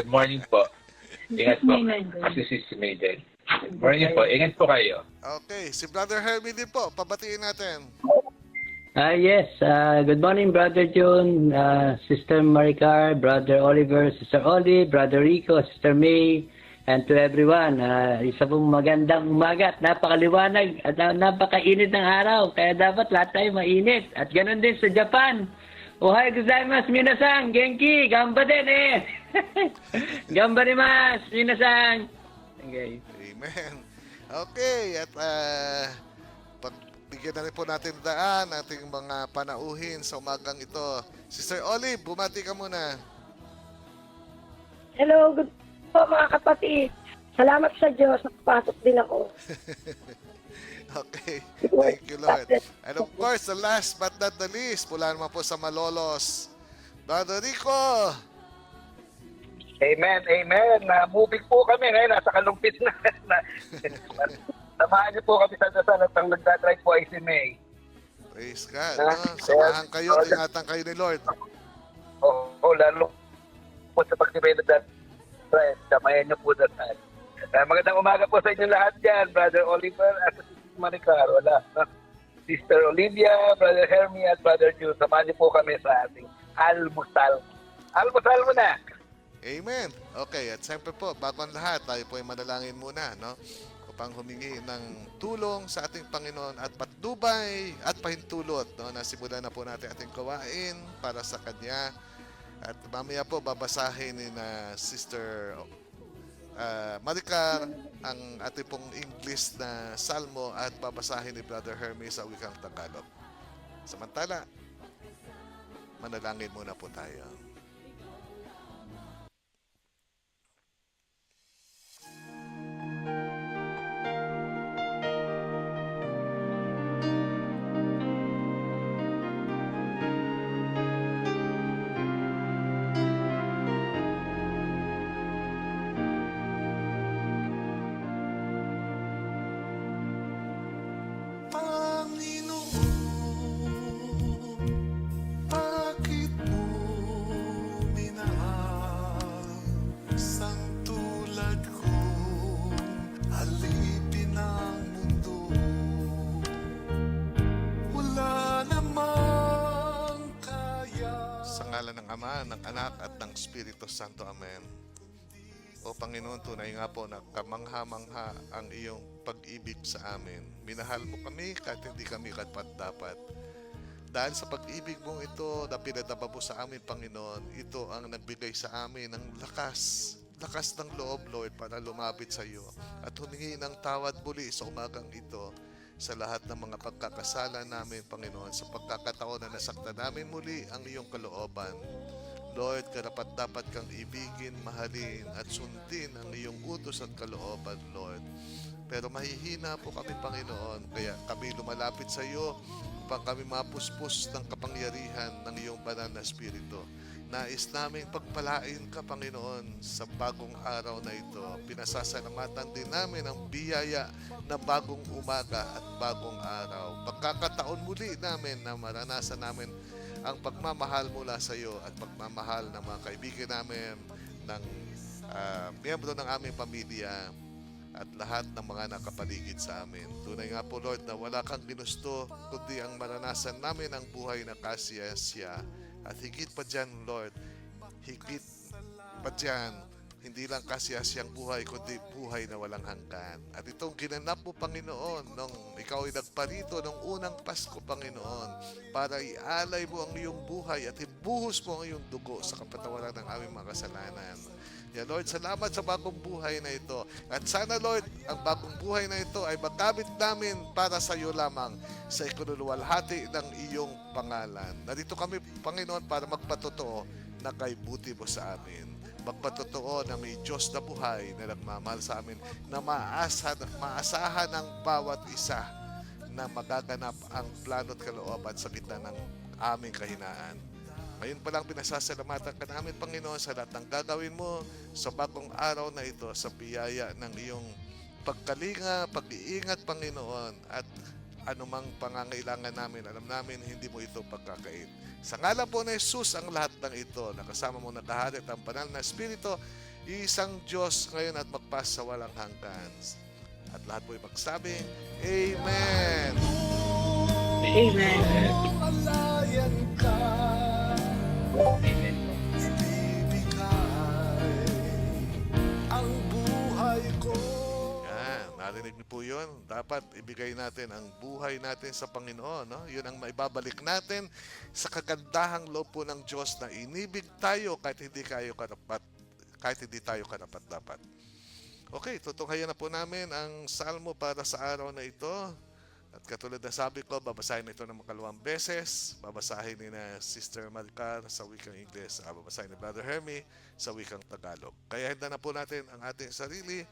Good morning po. Ingat po. Kasi si Maiden. Good morning po. Ingat po kayo. Okay, si Brother Hermie din po. Pabatiin natin. Yes. Good morning, Brother June, Sister Maricar, Brother Oliver, Sister Oli, Brother Rico, Sister May, and to everyone. Isa pong magandang umaga at napakaliwanag at napakainit ng araw. Kaya dapat lahat tayo mainit. At ganoon din sa Japan. Ohay gozaimasu, minasan. Genki. Gamba din eh. Gambarimasu, minasan. Okay. Amen. Okay, at pagbigyan na rin po natin daan ating mga panauhin sa umagang ito. Sister Olive, bumati ka muna. Hello, good po mga kapatid. Salamat sa Diyos, nakapasok din ako. Okay, thank you Lord. And of course, the last but not the least, mula naman po sa Malolos, Brother Rico. Amen, amen. Moving po kami ngayon. Nasa kalumpit na. Samahan niyo po kami sa dasal at ang nagdadrive po ay si May. Praise God. No? Samahan kayo, ingatan kayo ni Lord. Lalo po sa pagtibay na drive. Samahan niyo po dasal. Magandang umaga po sa inyo lahat dyan. Brother Oliver at Sister Maricar. Sister Olivia, Brother Hermie at Brother Jude. Samahan niyo po kami sa ating almusal. Almusal mo na. Amen. Okay, at siyempre po, bago ang lahat, tayo po ay manalangin muna, no? Upang humingi ng tulong sa ating Panginoon at patnubay at pahintulot, no? Nasimulan na po natin ating gawain para sa Kanya. At mamaya po, babasahin ni na Sister Maricar ang ating pong English na salmo at babasahin ni Brother Hermie sa wikang Tagalog. Samantala, manalangin muna po tayo. Ng Ama, ng Anak at ng Espiritu Santo. Amen. O Panginoon, tunay nga po na kamangha-mangha ang iyong pag-ibig sa amin. Minahal mo kami kahit hindi kami karapat-dapat. Dahil sa pag-ibig mong ito na pinadama mo sa amin, Panginoon, ito ang nagbigay sa amin ng lakas ng loob, Lord, para lumapit sa iyo at humingi ng tawad muli sa umagang ito sa lahat ng mga pagkakasala namin, Panginoon, sa pagkakataon na nasaktan namin muli ang iyong kalooban. Lord, karapat-dapat kang ibigin, mahalin at sundin ang iyong utos at kalooban, Lord. Pero mahihina po kami, Panginoon, kaya kami lumalapit sa iyo upang kami mapuspos ng kapangyarihan ng iyong banal na Espiritu. Nais naming pagpalain ka, Panginoon, sa bagong araw na ito. Pinasasalamatan din namin ang biyaya na bagong umaga at bagong araw. Pagkakataon muli namin na maranasan namin ang pagmamahal mula sa iyo at pagmamahal ng mga kaibigan namin, ng miyembro ng aming pamilya at lahat ng mga nakapaligid sa amin. Tunay nga po, Lord, na wala kang ginusto kundi ang maranasan namin ang buhay na kasiyasya. At higit pa dyan, Lord, higit pa dyan, hindi lang kasiyasiyang buhay, kundi buhay na walang hanggan. At itong ginanap mo, Panginoon, nung ikaw ay nagparito ng unang Pasko, Panginoon, para ialay mo ang iyong buhay at ibuhos mo ang iyong dugo sa kapatawaran ng aming mga kasalanan. Yeah, Lord, salamat sa bagong buhay na ito. At sana, Lord, ang bagong buhay na ito ay magamit namin para sa iyo lamang sa ikinuluwalhati ng iyong pangalan. Narito kami, Panginoon, para magpatotoo na kay buti mo sa amin. Magpatotoo na may Diyos na buhay na nagmamahal sa amin, na maasahan ng bawat isa na magaganap ang plano at kalooban sa gitna ng aming kahinaan. Ngayon pa lang pinasasalamatan ka namin, Panginoon, sa lahat ng gagawin mo sa bagong araw na ito, sa biyaya ng iyong pagkalinga, pag-iingat, Panginoon, at anumang pangangailangan namin, alam namin hindi mo ito pagkakait. Sa ngalan po na Jesus ang lahat ng ito, nakasama mo nakahalik ang banal na Espiritu, isang Diyos ngayon at magpasawalang hanggan. At lahat po'y magsabi, Amen! Amen. Alayan ka, Amen. ibibigay ang buhay ko. Yan, narinig niyo po yun. Dapat ibigay natin ang buhay natin sa Panginoon. No? Yun ang maibabalik natin sa kagandahang loob po ng Diyos na inibig tayo kahit hindi tayo karapat-dapat. Okay, tutunghayan na po namin ang salmo para sa araw na ito. At katulad na sabi ko, babasahin ito ng makalawang beses. Babasahin ni na Sister Maricar sa wikang Ingles. Babasahin ni Brother Hermie sa wikang Tagalog. Kaya handa na po natin ang ating sarili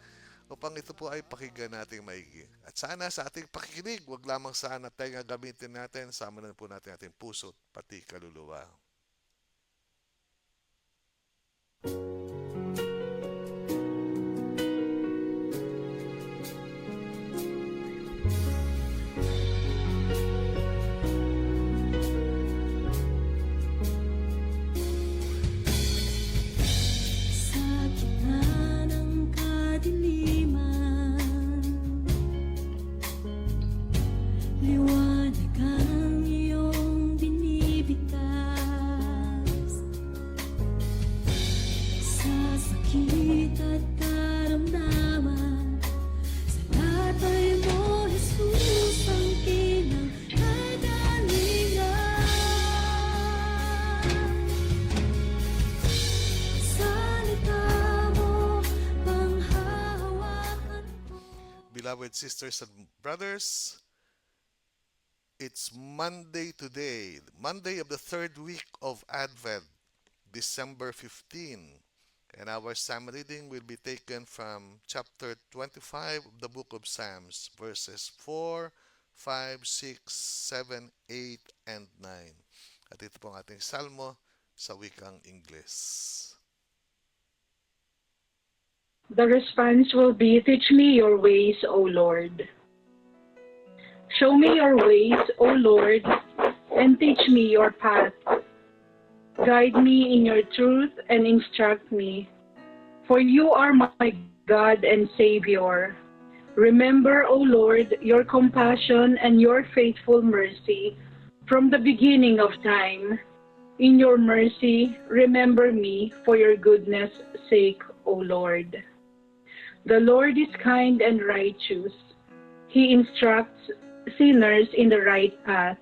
upang ito po ay pakinggan nating maigi. At sana sa ating pakikinig, wag lamang sana tayo gamitin natin, sama na po natin ating puso pati kaluluwa. Sa gitna ng kadiliman, liwanag ang iyong binibigkas. Sa sakit at karamdaman, sa latay mo, Jesus, ang kinakagalingan. Salita mo, panghahawakan ko. Beloved sisters and brothers, it's Monday today, Monday of the third week of Advent, December 15. And our psalm reading will be taken from chapter 25 of the book of Psalms, verses 4, 5, 6, 7, 8, and 9. At ito po ang ating salmo sa wikang Ingles. The response will be, teach me your ways, O Lord. Show me your ways, O Lord, and teach me your path. Guide me in your truth and instruct me, for you are my God and Savior. Remember, O Lord, your compassion and your faithful mercy from the beginning of time. In your mercy, remember me for your goodness' sake, O Lord. The Lord is kind and righteous. He instructs sinners in the right path.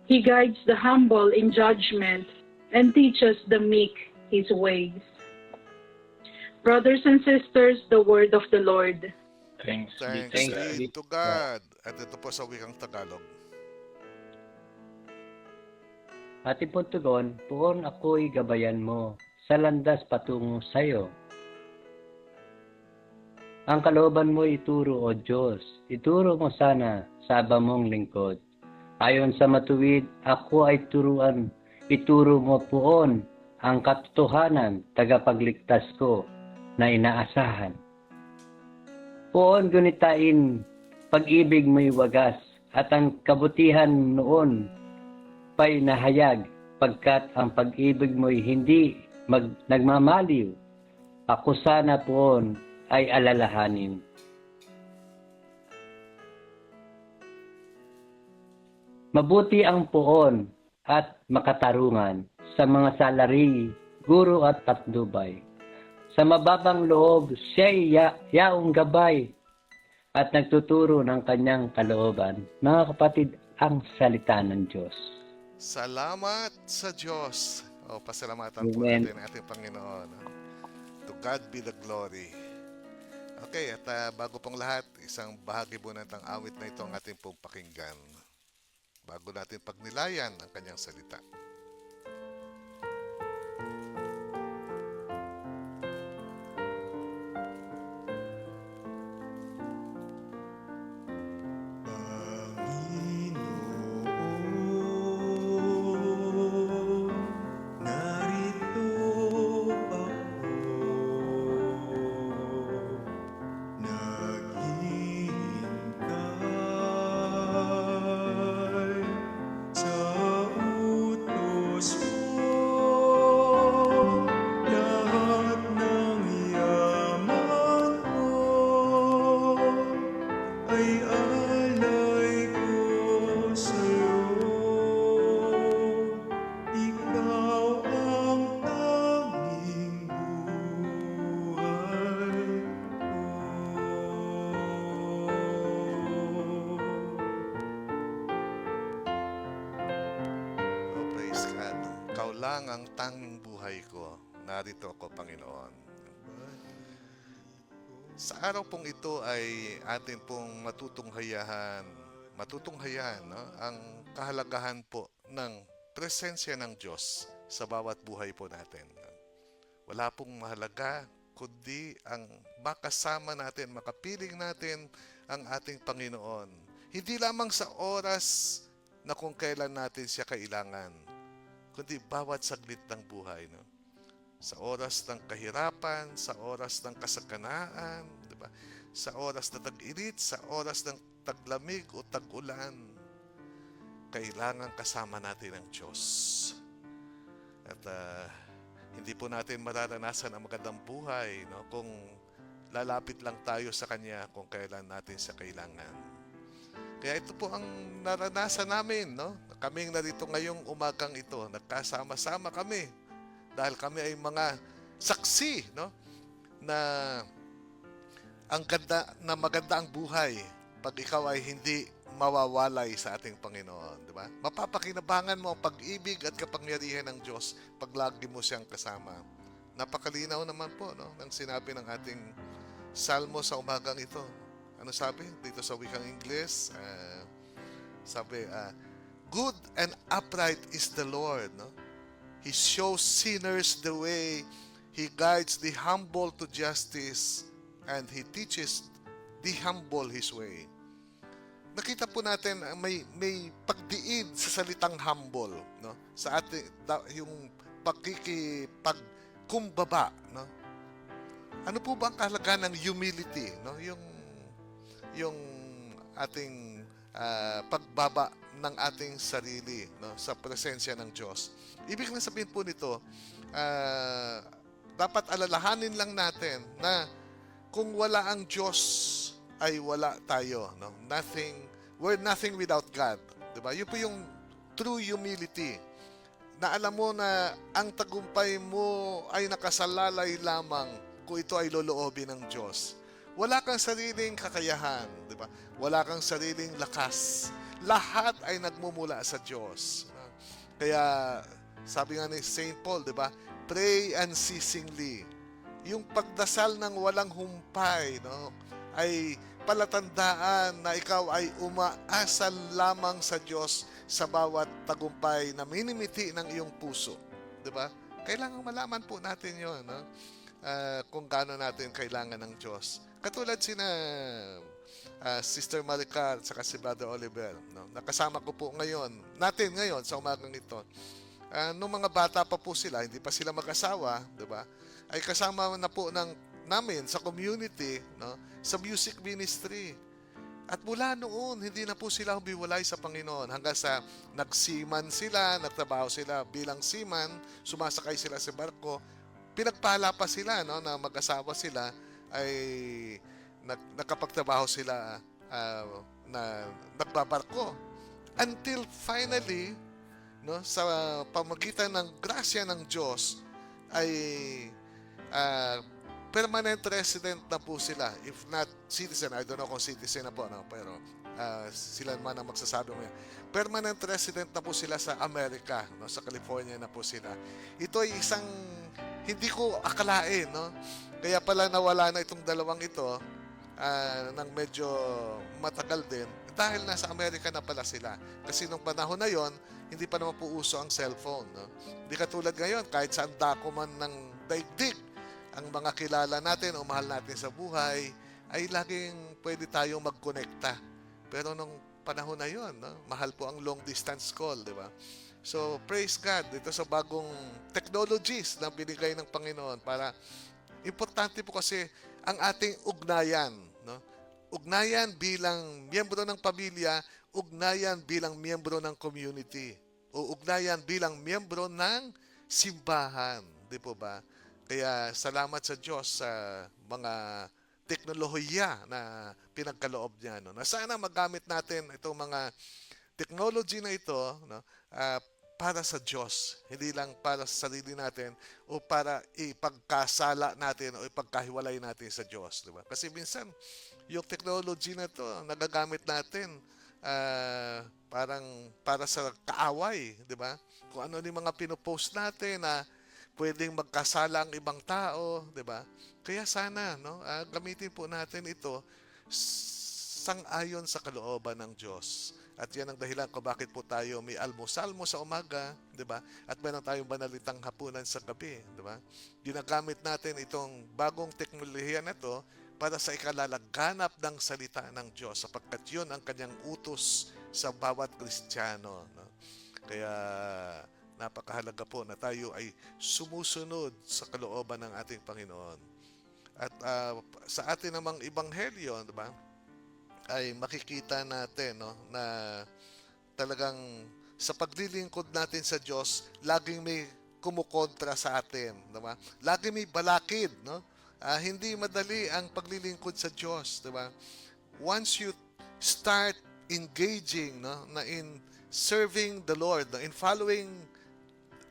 He guides the humble in judgment and teaches the meek his ways. Brothers and sisters, the word of the Lord. Thanks be Thanks to be to God. At ito po sa wikang Tagalog. Ating pong tugon, puon ako'y gabayan mo, sa landas patungo sa'yo. Ang kalooban mo ituro, O Diyos, ituro mo sana sa aba mong lingkod. Ayon sa matuwid, ako ay turuan, ituro mo poon ang katotohanan, tagapagligtas ko na inaasahan. Poon gunitain, pag-ibig mo'y wagas, at ang kabutihan noon pa'y nahayag, pagkat ang pag-ibig mo'y hindi nagmamaliw. Ako sana poon ay alalahanin. Mabuti ang poon at makatarungan sa mga salari, guro at patnubay. Sa mababang loob, siya'y yaong gabay at nagtuturo ng kanyang kalooban. Mga kapatid, ang salita ng Diyos. Salamat sa Diyos. O, pasalamatan po Amen. natin ang ating Panginoon. To God be the glory. Okay, at bago pong lahat, isang bahagi po ng awit na ito ang ating pong pakinggan. Bago natin pagnilayan ang kanyang salita. Panginoon, narito ako, naghihintay sa utos lang ang tanging buhay ko. Narito ako, Panginoon. Sa araw pong ito ay atin pong matutunghayan, no, ang kahalagahan po ng presensya ng Diyos sa bawat buhay po natin. Wala pong mahalaga kundi ang makasama natin, makapiling natin ang ating Panginoon. Hindi lamang sa oras na kung kailan natin siya kailangan, kundi bawat saglit ng buhay, no? Sa oras ng kahirapan, sa oras ng kasaganaan, di ba? Sa oras na tag-init, sa oras ng taglamig o tag-ulan, kailangan kasama natin ang Diyos. At hindi po natin mararanasan ang magandang buhay, no, kung lalapit lang tayo sa Kanya kung kailan natin siya kailangan. Kaya ito po ang naranasan namin, no? Kaming narito ngayong umagang ito, nagkasama-sama kami dahil kami ay mga saksi, no, na ang ganda, na maganda ang buhay pag ikaw ay hindi mawawalay sa ating Panginoon, di ba? Mapapakinabangan mo ang pag-ibig at kapangyarihan ng Diyos pag lagi mo siyang kasama. Napakalinaw naman po, no, ng sinabi ng ating salmo sa umagang ito. Ano sabi dito sa wikang Ingles? Sabi, good and upright is the Lord, no? He shows sinners the way. He guides the humble to justice, and He teaches the humble His way. Nakita po natin may pagdiin sa salitang humble, no? Sa ating yung pagkumbaba, no? Ano po ba ang kahalagaan ng humility, no? Yung ating pagbaba ng ating sarili, no, sa presensya ng Diyos. Ibig na sabihin po nito, dapat alalahanin lang natin na kung wala ang Diyos ay wala tayo, no? We're nothing without God, 'di ba? Yun po yung true humility. Na alam mo na ang tagumpay mo ay nakasalalay lamang kung ito ay loloobin ng Diyos. Wala kang sariling kakayahan, 'di ba? Wala kang sariling lakas. Lahat ay nagmumula sa Diyos. Kaya sabi nga ni St. Paul, 'di ba? Pray unceasingly. Yung pagdasal ng walang humpay, no, ay palatandaan na ikaw ay umaasal lamang sa Diyos sa bawat tagumpay na minimiti ng iyong puso. 'Di ba? Kailangan malaman po natin 'yon, no? Kung gaano natin kailangan ng Diyos. Katulad sina Sister Maricar at si Brother Oliver, no? Nakasama ko po natin ngayon sa umagang ito. Nung mga bata pa po sila, hindi pa sila mag-asawa, 'di ba? Ay kasama na po namin sa community, no, sa music ministry. At mula noon, hindi na po sila humiwalay sa Panginoon hanggang sa nagsiman sila, nagtrabaho sila bilang seaman, sumasakay sila sa barko. Pinagpala pa sila, no, na mag-asawa sila ay nakapagtrabaho sila na nagbabarko. Until finally, no, sa pamagitan ng grasya ng Diyos ay permanent resident na po sila. If not citizen, I don't know kung citizen na po, no? Pero sila man ang magsasabi mo yan. Permanent resident na po sila sa Amerika, no? Sa California na po sila. Ito ay isang hindi ko akalain, no? Kaya pala nawala na itong dalawang ito ng medyo matagal din dahil nasa Amerika na pala sila. Kasi nung panahon na yon, hindi pa naman po uso ang cellphone, no? Hindi katulad ngayon, kahit saan dako man ng daigdig, ang mga kilala natin o mahal natin sa buhay, ay laging pwede tayong magkonekta. Pero nung panahon na yon, no, mahal po ang long distance call, di ba? So, praise God dito sa bagong technologies na binigay ng Panginoon para importante po kasi ang ating ugnayan, no? Ugnayan bilang miyembro ng pamilya, ugnayan bilang miyembro ng community, o ugnayan bilang miyembro ng simbahan, di po ba? Kaya salamat sa Diyos sa mga teknolohiya na pinagkaloob niya, no? Na sana magamit natin itong mga technology na ito, no, para sa Diyos, hindi lang para sa sarili natin o para ipagkasala natin o ipagkahiwalay natin sa Diyos, di ba? Kasi minsan yung technology na ito nagagamit natin parang para sa kaaway, di ba? Kung ano yung mga pinopost natin na pwedeng magkasala ang ibang tao, di ba? Kaya sana, no, gamitin po natin ito sang-ayon sa kalooban ng Diyos. At yan ang dahilan kung bakit po tayo may almusal mo sa umaga, di ba? At meron tayong banalitang hapunan sa gabi, di ba? Ginagamit natin itong bagong teknolohiya na ito para sa ikalalaganap ng salita ng Diyos sapagkat yun ang kanyang utos sa bawat Kristiyano. No? Kaya napakahalaga po na tayo ay sumusunod sa kalooban ng ating Panginoon. At sa atin namang ebanghelyo, di ba, ay makikita natin, no, na talagang sa paglilingkod natin sa Diyos, laging may kumukontra sa atin, di ba? Laging may balakid, no? Hindi madali ang paglilingkod sa Diyos, di ba? Once you start engaging, no, na in serving the Lord, no, in following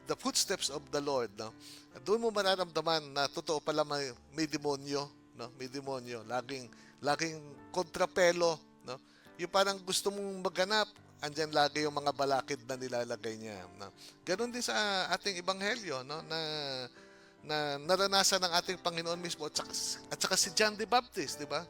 the footsteps of the Lord, no, doon mo mararamdaman na totoo pala may demonyo, no? May demonyo, laging kontrapelo, no? Yung parang gusto mong maghanap, andyan lagi yung mga balakid na nilalagay niya, no? Ganon din sa ating ebanghelyo, no, na naranasan ng ating Panginoon mismo at saka si John the Baptist, di ba?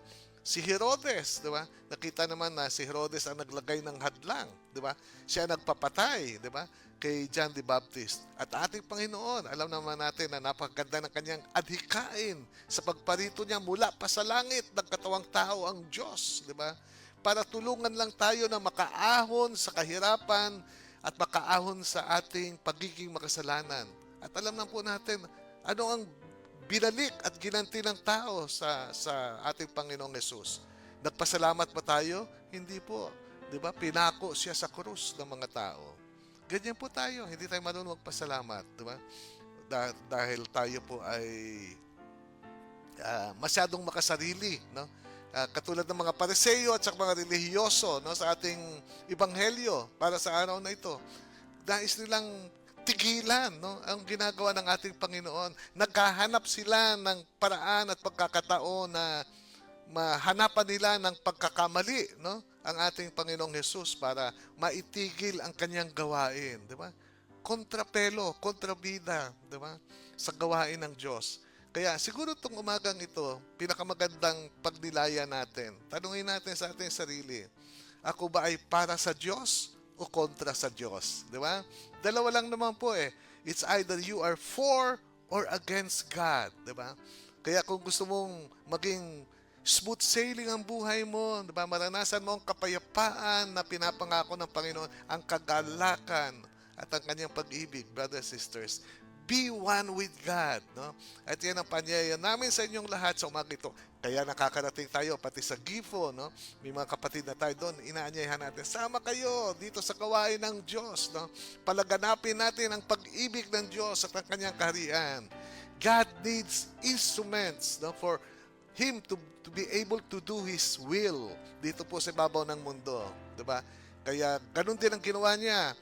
Si Herodes, di ba? Nakita naman na si Herodes ang naglagay ng hadlang, di ba? Siya nagpapatay, di ba? Kay John the Baptist. At ating Panginoon, alam naman natin na napakaganda ng kanyang adhikain sa pagparito niya mula pa sa langit ng katawang tao ang Diyos, di ba? Para tulungan lang tayo na makaahon sa kahirapan at makaahon sa ating pagiging makasalanan. At alam na po natin, ano ang binalik at ginanti ng tao sa ating Panginoong Yesus. Nagpasalamat ba tayo? Hindi po. Di ba? Pinako siya sa krus ng mga tao. Ganyan po tayo. Hindi tayo marunong magpasalamat. Di ba? Dahil tayo po ay masyadong makasarili. No? Katulad ng mga Pariseo at saka mga relihiyoso, no, sa ating ebanghelyo para sa araw na ito. Nais nilang tigilan, no, ang ginagawa ng ating Panginoon. Naghahanap sila ng paraan at pagkakataon na mahanapan nila ng pagkakamali, no, ang ating Panginoong Hesus para maitigil ang kanyang gawain, di ba? Kontrapelo, kontrabida, di ba? Sa gawain ng Diyos. Kaya siguro itong umagang ito, pinakamagandang pagnilaya natin. Tanungin natin sa ating sarili, ako ba ay para sa Diyos o kontra sa Diyos? Di ba? Dalawa lang naman po eh. It's either you are for or against God. Di ba? Kaya kung gusto mong maging smooth sailing ang buhay mo, di ba? Maranasan mo ang kapayapaan na pinapangako ng Panginoon, ang kagalakan at ang kanyang pag-ibig, brothers and sisters. Be one with God, no? At yan ang panyaya namin sa inyong lahat sa umaga ito. Kaya nakakarating tayo pati sa Gifo, no? May mga kapatid na tayo doon, inaanyayahan natin, sama kayo dito sa gawain ng Diyos, no? Palaganapin natin ang pag-ibig ng Diyos at ang kanyang kaharian. God needs instruments, no, for Him to be able to do His will dito po sa ibabaw ng mundo, di ba? Kaya ganun din ang ginawa niya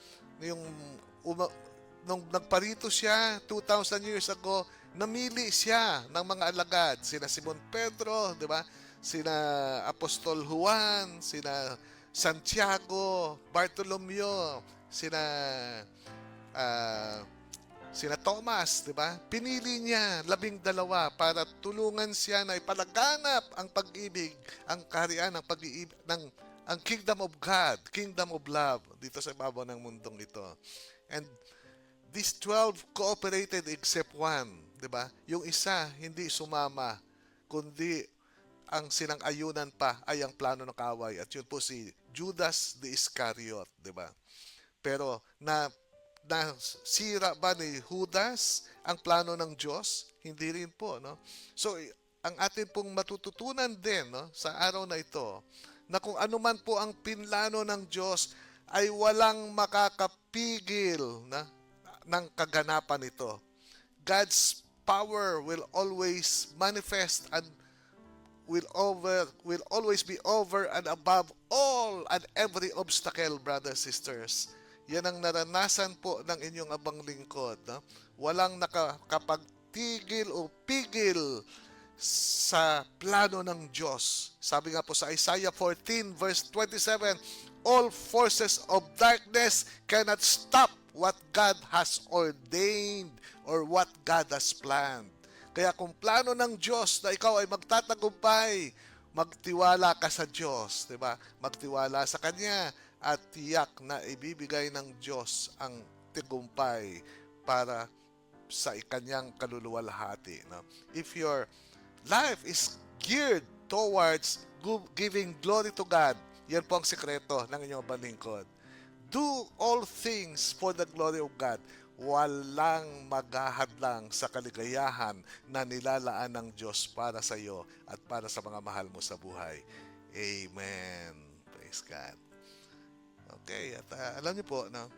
nung nagparito siya 2,000 years ago, namili siya ng mga alagad, sina Simon Pedro, di ba? Sina Apostol Juan, sina Santiago, Bartolomeo, sina Thomas, di ba? Pinili niya 12 para tulungan siya na ipalaganap ang pag-ibig, ang kaharian ng pag-ibig ang kingdom of God, kingdom of love dito sa ibabaw ng mundong ito. And these 12 cooperated except one, di ba? Yung isa hindi sumama, kundi ang sinang-ayunan pa ay ang plano ng kaaway. At yun po si Judas the Iscariot, di ba? Pero nasira ba ni Judas ang plano ng Diyos? Hindi rin po, no? So, ang atin pong matututunan din, no, sa araw na ito, na kung ano man po ang pinlano ng Diyos, ay walang makakapigil ng kaganapan nito. God's power will always manifest and will always be over and above all and every obstacle, brothers and sisters. Yan ang naranasan po ng inyong abang lingkod. No? Walang nakakapagtigil o pigil sa plano ng Diyos. Sabi nga po sa Isaiah 14 verse 27, all forces of darkness cannot stop what God has ordained or what God has planned. Kaya kung plano ng Diyos na ikaw ay magtatagumpay, magtiwala ka sa Diyos, di ba? Magtiwala sa Kanya at tiyak na ibibigay ng Diyos ang tagumpay para sa Kanyang kaluluwalhati. No? If your life is geared towards giving glory to God, yan po ang sikreto ng inyong balingkod. Do all things for the glory of God. Walang maghahadlang sa kaligayahan na nilalaan ng Diyos para sa iyo at para sa mga mahal mo sa buhay. Amen. Praise God. Okay, at alam niyo po, no,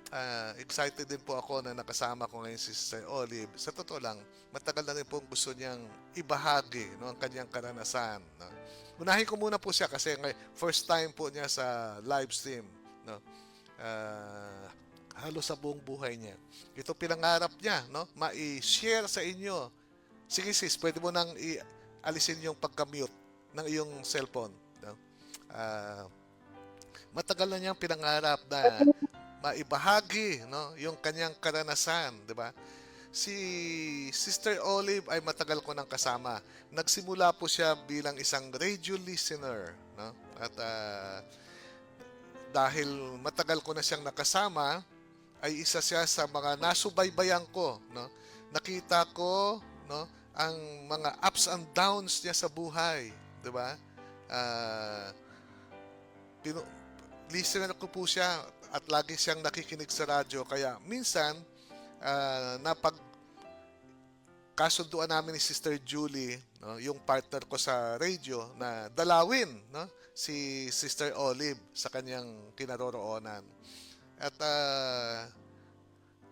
excited din po ako na nakasama ko ngayon si Sister Olive. Sa totoo lang, matagal na rin po gusto niyang ibahagi, no, ang kanyang karanasan. No. Unahin ko muna po siya kasi first time po niya sa live stream. No. Halos sa buong buhay niya. Ito pinangarap niya, no, ma-share sa inyo. Sige sis, pwede mo nang alisin yung pagka-mute ng iyong cellphone. No. Matagal na niyang pinangarap na maibahagi, no, yung kanyang karanasan, di ba? Si Sister Olive ay matagal ko nang kasama. Nagsimula po siya bilang isang radio listener, no? At dahil matagal ko na siyang nakasama, ay isa siya sa mga nasubaybayan ko, no? Nakita ko, no, ang mga ups and downs niya sa buhay, di ba? Listener ko po siya at lagi siyang nakikinig sa radyo, kaya minsan kasunduan namin ni Sister Julie, no, yung partner ko sa radio, na dalawin, no, si Sister Olive sa kanyang kinaroroonan. At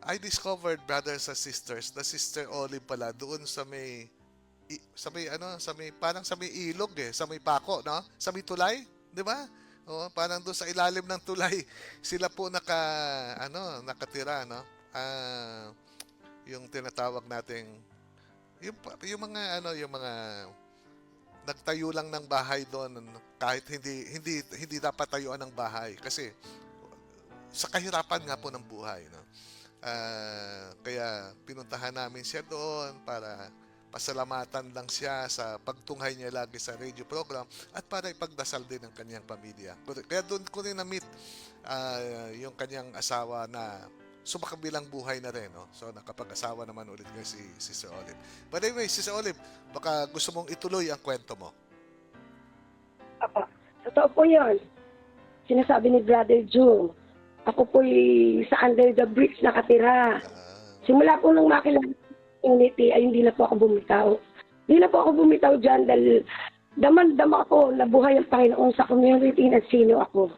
I discovered, brothers and sisters, na Sister Olive pala doon sa may parang sa may ilog sa may pako, no? Sa may tulay, 'di ba? O, parang doon sa ilalim ng tulay sila po nakatira, no? Yung tinatawag nating yung mga nagtayo lang ng bahay doon kahit hindi dapat tayuan ng bahay kasi sa kahirapan nga po ng buhay, no? Kaya pinuntahan namin siya doon para pasalamatan lang siya sa pagtunghay niya lagi sa radio program at para ipagdasal din ang kanyang pamilya. Kaya doon ko rin na-meet yung kanyang asawa na sumakabilang buhay na rin, no? So nakapag-asawa naman ulit ngayon si Sister Olive. But anyway, Sister Olive, baka gusto mong ituloy ang kwento mo. Apa, totoo po yun. Sinasabi ni Brother June, ako po'y sa under the bridge nakatira. Simula po nung makilala community ay hindi na po ako bumitaw. Hindi na po ako bumitaw dyan dahil daman-dama ako na buhay ang Panginoon sa community na sino ako.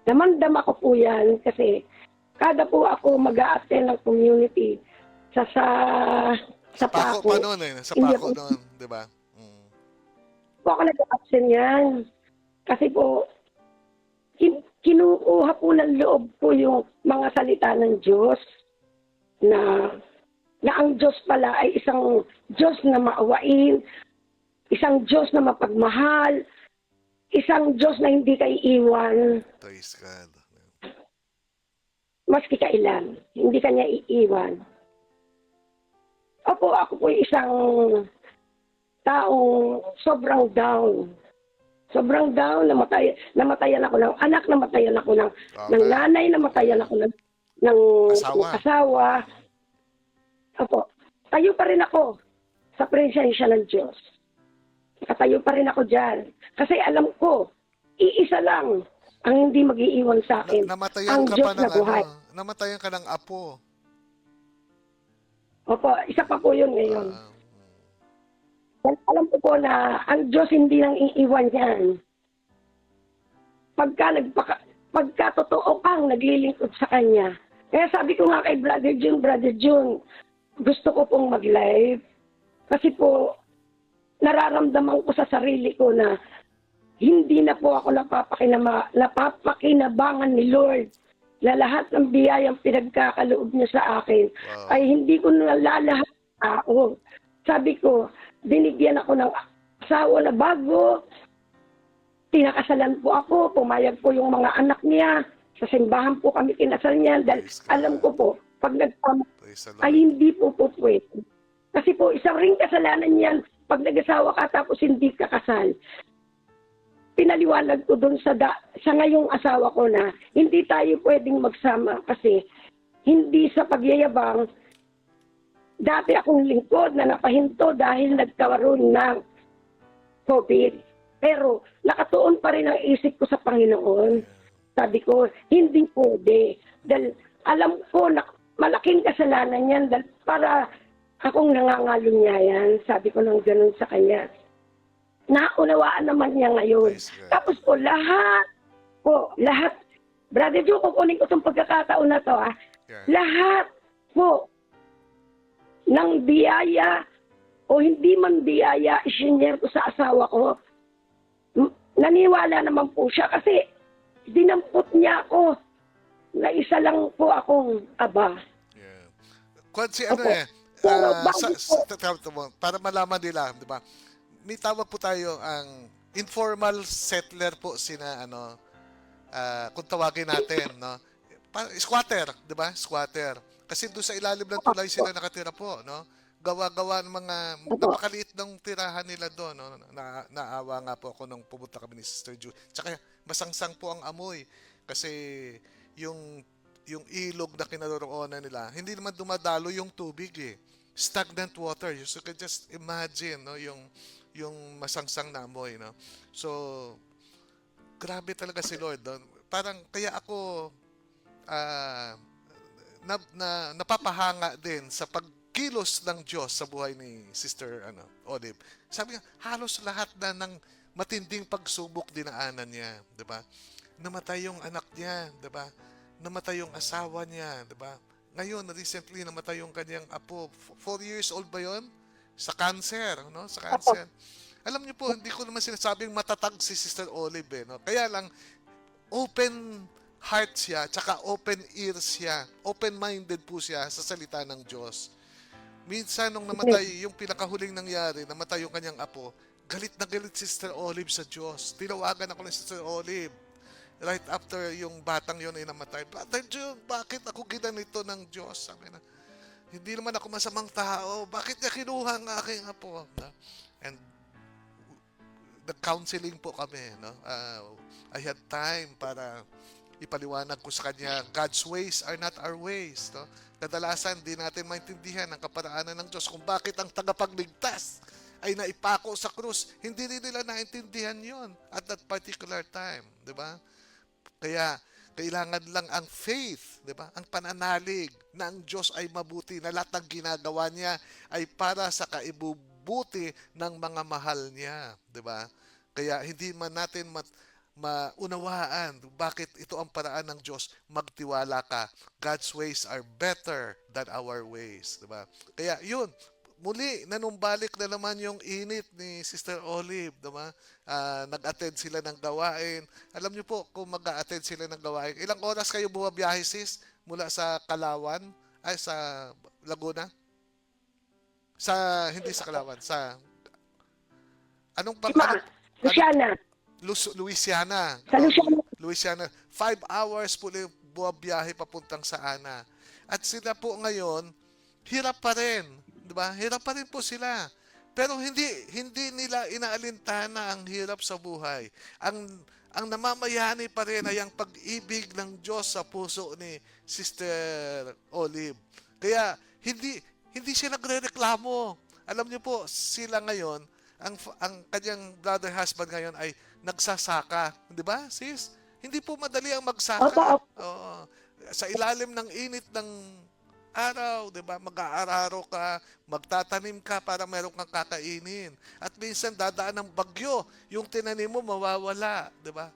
Daman-dama ko po yan kasi kada po ako mag-a-attend ng community sa Paco. Pa noon sa Paco noon, di ba? Po ako nag-a-absent yan. Kasi po, kinukuha po ng loob po yung mga salita ng Diyos na ang Diyos pala ay isang Diyos na maawain, isang Diyos na mapagmahal, isang Diyos na hindi ka iiwan. Praise God. Maski kailan, hindi ka niya iiwan. Opo, ako po isang taong sobrang down. Sobrang down, namatayan ako ng anak, namatayan ako ng nanay, namatayan ako ng asawa. Opo, tayo pa rin ako sa presensya ng Diyos. Nakatayo pa rin ako dyan. Kasi alam ko, iisa lang ang hindi mag-iiwan sa akin. Namatayan ang ka Diyos pa na buhay. Namatayan ka ng apo. Opo, isa pa po yun ngayon. Alam ko po na ang Diyos hindi nang iiwan yan. Pagka totoo kang naglilingkod sa Kanya. Kaya sabi ko nga kay Brother June, gusto ko pong mag-live kasi po nararamdaman ko sa sarili ko na hindi na po ako napapakinabangan ni Lord na lahat ng biyayang pinagkakaloob niya sa akin ay hindi ko nalalahat tao. Sabi ko, binigyan ako ng asawa na bago, tinakasalan po ako, pumayag po yung mga anak niya. Sa simbahan po kami kinasal niya dahil Praise God. alam ko po, pag nagpama Praise the ay Lord. hindi po po pwede. Kasi po, isang ring kasalanan yan pag nag-asawa ka tapos hindi ka kasal. Pinaliwanag ko doon sa ngayong asawa ko na hindi tayo pwedeng magsama kasi hindi sa pagyayabang. Dati akong lingkod na napahinto dahil nagkaroon ng COVID. Pero nakatuon pa rin ang isip ko sa Panginoon. Sabi ko, hindi pwede. Dahil alam ko na malaking kasalanan yan dahil para akong nangangalunyayan. Sabi ko nang ganun sa kanya. Naunawaan naman niya ngayon. Praise God. Tapos po, lahat, Brother Joe, kukunin ko itong pagkakataon na to, Yeah. lahat po ng biyaya o hindi man biyaya, isinyer ko sa asawa ko. Naniwala naman po siya kasi dinampot niya ako na isa lang po akong aba. Yeah. Kwan si ano Opo. eh, Pero bakit para malaman nila, di ba? May tawag po tayo ang informal settler po sina ano, kung tawagin natin, no? Squatter, di ba? Squatter. Kasi doon sa ilalim ng tulay sila nakatira po, no? Gawa-gawa ng mga napakaliit ng tirahan nila doon, no? Naawa nga po ako nung pumunta kami ni Sister Jude. Tsaka masangsang po ang amoy kasi yung ilog na kinaroroonan nila, hindi naman dumadalo yung tubig eh. Stagnant water. You can just imagine, no, yung masangsang na amoy, no. So grabe talaga si Lord, no? Parang kaya ako napapahanga din sa pagkilos ng Diyos sa buhay ni Sister Olive. Sabi niya, halos lahat na ng matinding pagsubok dinaanan niya, 'di ba? Namatay yung anak niya, 'di ba? Namatay yung asawa niya, 'di ba? Ngayon, recently namatay yung kanyang apo. 4 years old ba 'yon? Sa cancer, no? Sa cancer. Alam niyo po, hindi ko naman sinasabing matatag si Sister Olive, no? Kaya lang open heart siya, tsaka open ears siya. Open-minded po siya sa salita ng Diyos. Minsan nung namatay yung pinakahuling nangyari, namatay yung kanyang apo, galit na galit si Sister Olive sa Diyos. Tinawagan ako ni Sister Olive. Right after yung batang yun ay namatay, Brother June, bakit ako ginanito ng Diyos? Sabi na, hindi naman ako masamang tao. Bakit niya kinuha ang aking apo? No? And nag-counseling po kami. No? I had time para ipaliwanag ko sa kanya, God's ways are not our ways. No? Kadalasan, di natin maintindihan ang kaparaanan ng Diyos kung bakit ang tagapagligtas ay naipako sa krus. Hindi rin nila naintindihan yon at that particular time. Di ba? Kaya, kailangan lang ang faith, di ba? Ang pananalig na ang Diyos ay mabuti, na lahat ng ginagawa niya ay para sa kaibubuti ng mga mahal niya, di ba? Kaya hindi man natin maunawaan bakit ito ang paraan ng Diyos, magtiwala ka. God's ways are better than our ways, di ba? Kaya yun, muli, nanumbalik na naman yung init ni Sister Olive, diba? Nag-attend sila ng gawain. Alam niyo po, kung mag-attend sila ng gawain, ilang oras kayo bumabiyahe, sis? Mula sa Kalawan? Ay, sa Laguna? Hindi sa Kalawan, sa... Luciana. Louisiana. Sa Luciana. Louisiana. 5 hours po bumabiyahe papuntang sa Ana. At sila po ngayon, hirap pa rin. Diba? Hirap pa rin po sila. Pero hindi nila inaalintana ang hirap sa buhay. Ang namamayani pa rin ay ang pag-ibig ng Diyos sa puso ni Sister Olive. Kaya hindi siya nagrereklamo. Alam niyo po, sila ngayon, ang kanyang brother husband ngayon ay nagsasaka. Di ba, sis? Hindi po madali ang magsaka. Oo. Sa ilalim ng init ng araw, 'di ba? Mag-aararo ka, magtatanim ka para meron kang kakainin. At minsan dadaan ng bagyo, yung tinanim mo mawawala, 'di ba?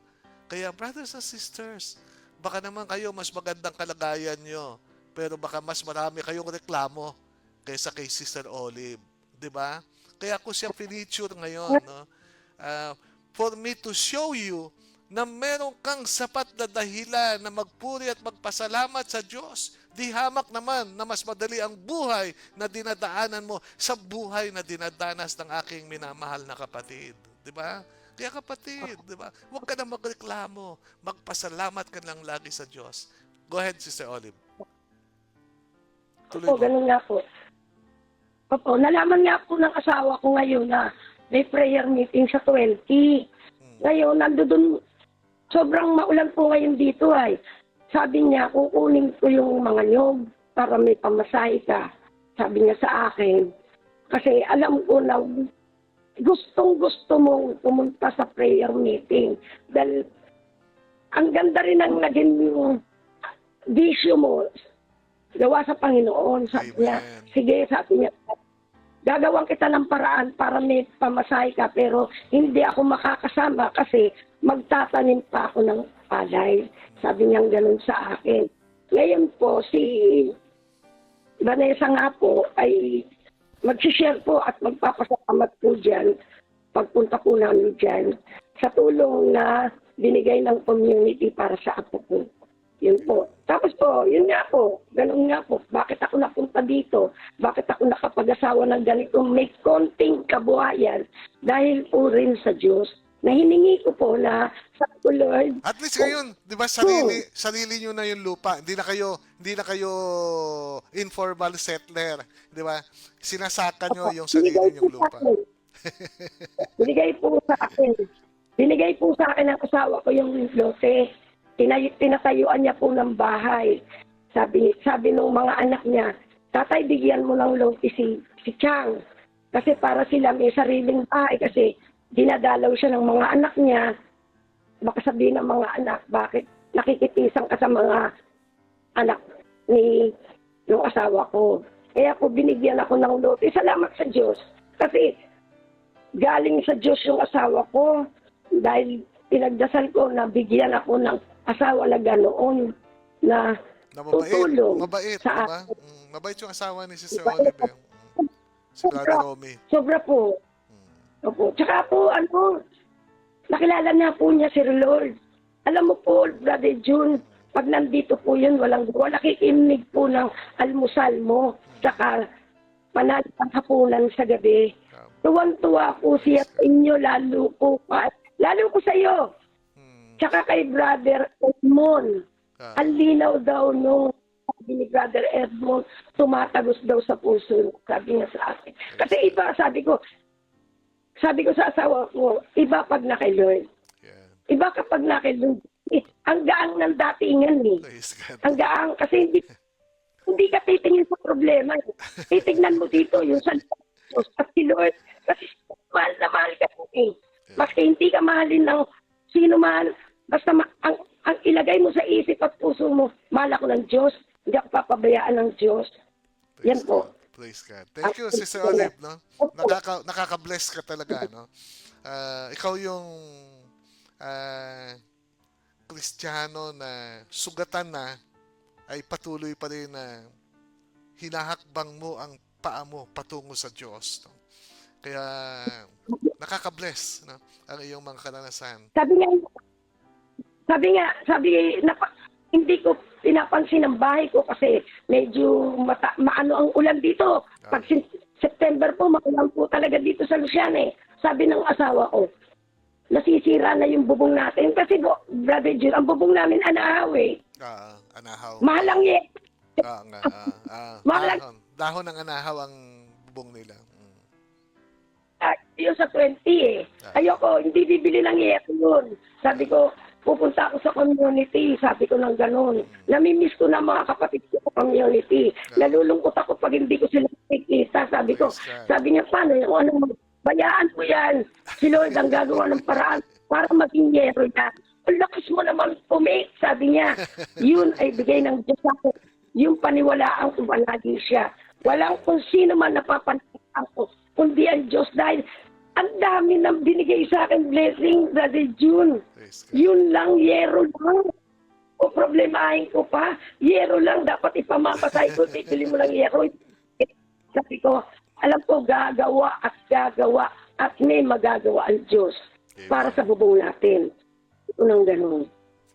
Kaya brothers and sisters, baka naman kayo mas magandang kalagayan nyo, pero baka mas marami kayong reklamo kaysa kay Sister Olive, 'di ba? Kaya ako siya feature ngayon, no? For me to show you na meron kang sapat na dahilan na magpuri at magpasalamat sa Diyos. Di hamak naman na mas madali ang buhay na dinadaanan mo sa buhay na dinadanas ng aking minamahal na kapatid. Di ba? Kaya kapatid, di ba? Huwag ka na magreklamo. Magpasalamat ka lang lagi sa Diyos. Go ahead, Sister Olive. Tuloy Opo, mo. ganun nga po. Opo, nalaman nga po ng asawa ko ngayon na may prayer meeting sa 20. Ngayon, nandoon, sobrang maulan po ngayon dito ay. Sabi niya, kukunin ko yung mga nyog para may pamasahe ka. Sabi niya sa akin. Kasi alam ko na gustong-gusto mong pumunta sa prayer meeting. Dahil ang ganda rin ng naging bisyo mo gawa sa Panginoon. Sabi niya, Amen. sige, sabi niya, gagawin kita ng paraan para may pamasahe ka, pero hindi ako makakasama kasi magtatanim pa ako ng palay. Sabi niya ganun sa akin. Ngayon po, si Vanessa nga po ay mag-share po at magpapasalamat po dyan, pagpunta po namin dyan, sa tulong na binigay ng community para sa apo ko. Yun po. Tapos po, yun nga po, ganun nga po, bakit ako napunta dito? Bakit ako nakapag-asawa ng ganito? May konting kabuhayan dahil po rin sa Diyos na hiningi ko po na sa Lord. At least ngayon, 'di ba, sarili niyo na yung lupa. Hindi na kayo informal settler, 'di ba? Sinasaka niyo yung sarili niyong lupa. Binigay po sa akin. Binigay po sa akin ng asawa ko yung lote. Tinatayuan niya po ng bahay. Sabi ng mga anak niya, tatay, bigyan mo ng lote si Chang. Kasi para sila may sariling bahay. Kasi dinadalaw siya ng mga anak niya. Baka sabihin ng mga anak, bakit nakikitisang ka sa mga anak ni ng asawa ko. Kaya po binigyan ako ng lote. Salamat sa Diyos. Kasi galing sa Diyos yung asawa ko. Dahil pinagdasal ko na bigyan ako ng asawa na ganoon na tutulong Mabait, sa diba? akin. Mabait yung asawa ni Sister Olive. Si Brother Romy. Sobra po. Opo. Tsaka po, nakilala na po niya si Lord. Alam mo po, Brother June, pag nandito po yun, wala kikinig po ng almusal mo. Tsaka panalitang hapunan sa gabi. Tuwan-tuwa po siya sa inyo, lalo ko sa iyo. Tsaka kay Brother Edmond. Ang linaw daw nung sabi ni Brother Edmond, tumatagos daw sa puso. Sabi niya sa akin. Kasi iba, sabi ko sa asawa ko, iba pag na kay Lord. Yeah. Iba kapag na kay Lord. Ang gaang ng datingan eh. Praise God. Ang gaang kasi hindi ka titingin sa problema. Titignan mo dito yung salita at si Lord. Kasi mahal na mahal ka eh. Maski hindi ka mahalin ng sino man, basta ang ilagay mo sa isip at puso mo, mahal ako ng Diyos. Hindi ako papabayaan ng Diyos. Yan po. Praise God. Thank you, Sister Olive, no? Nakaka-bless ka talaga, no? Ikaw yung Kristiyano na sugatan na ay patuloy pa rin na hinahakbang mo ang paa mo patungo sa Diyos, no? Kaya nakaka-bless, no? Ang iyong mga karanasan. Hindi ko pinapansin ang bahay ko kasi medyo maano ang ulan dito. Pag September po, maulan po talaga dito sa Luciana eh. Sabi ng asawa ko, nasisira na yung bubong natin. Kasi Brother June, ang bubong namin anahaw eh. Anahaw. Mahalang yan. Dahon ng anahaw ang bubong nila. Yung sa 20 eh. Ayoko, hindi bibili ng yero yun. Sabi ko, pupunta ako sa community. Sabi ko ng ganun. Namimiss ko na mga kapatid ko sa community. Nalulungkot ako pag hindi ko sila nakikita. Sabi niya, paano yung bayaan mo yan. Si Lord ang gagawa ng paraan para maging yero niya. Ang lakas mo naman pumake, sabi niya. Yun ay bigay ng Diyos ako. Yung paniwalaan ko palagi siya. Walang kung sino man napapaniwalaan ko, kundi ang Diyos dahil ang dami nang binigay sa akin blessing, Brother June. Yun lang, yero lang. O problemahin ko pa, yero lang, dapat ipamapasay ko, titili mo lang yero. Sabi ko, alam ko, gagawa at may magagawa ang Diyos para sa bubong natin. Ito nang ganun.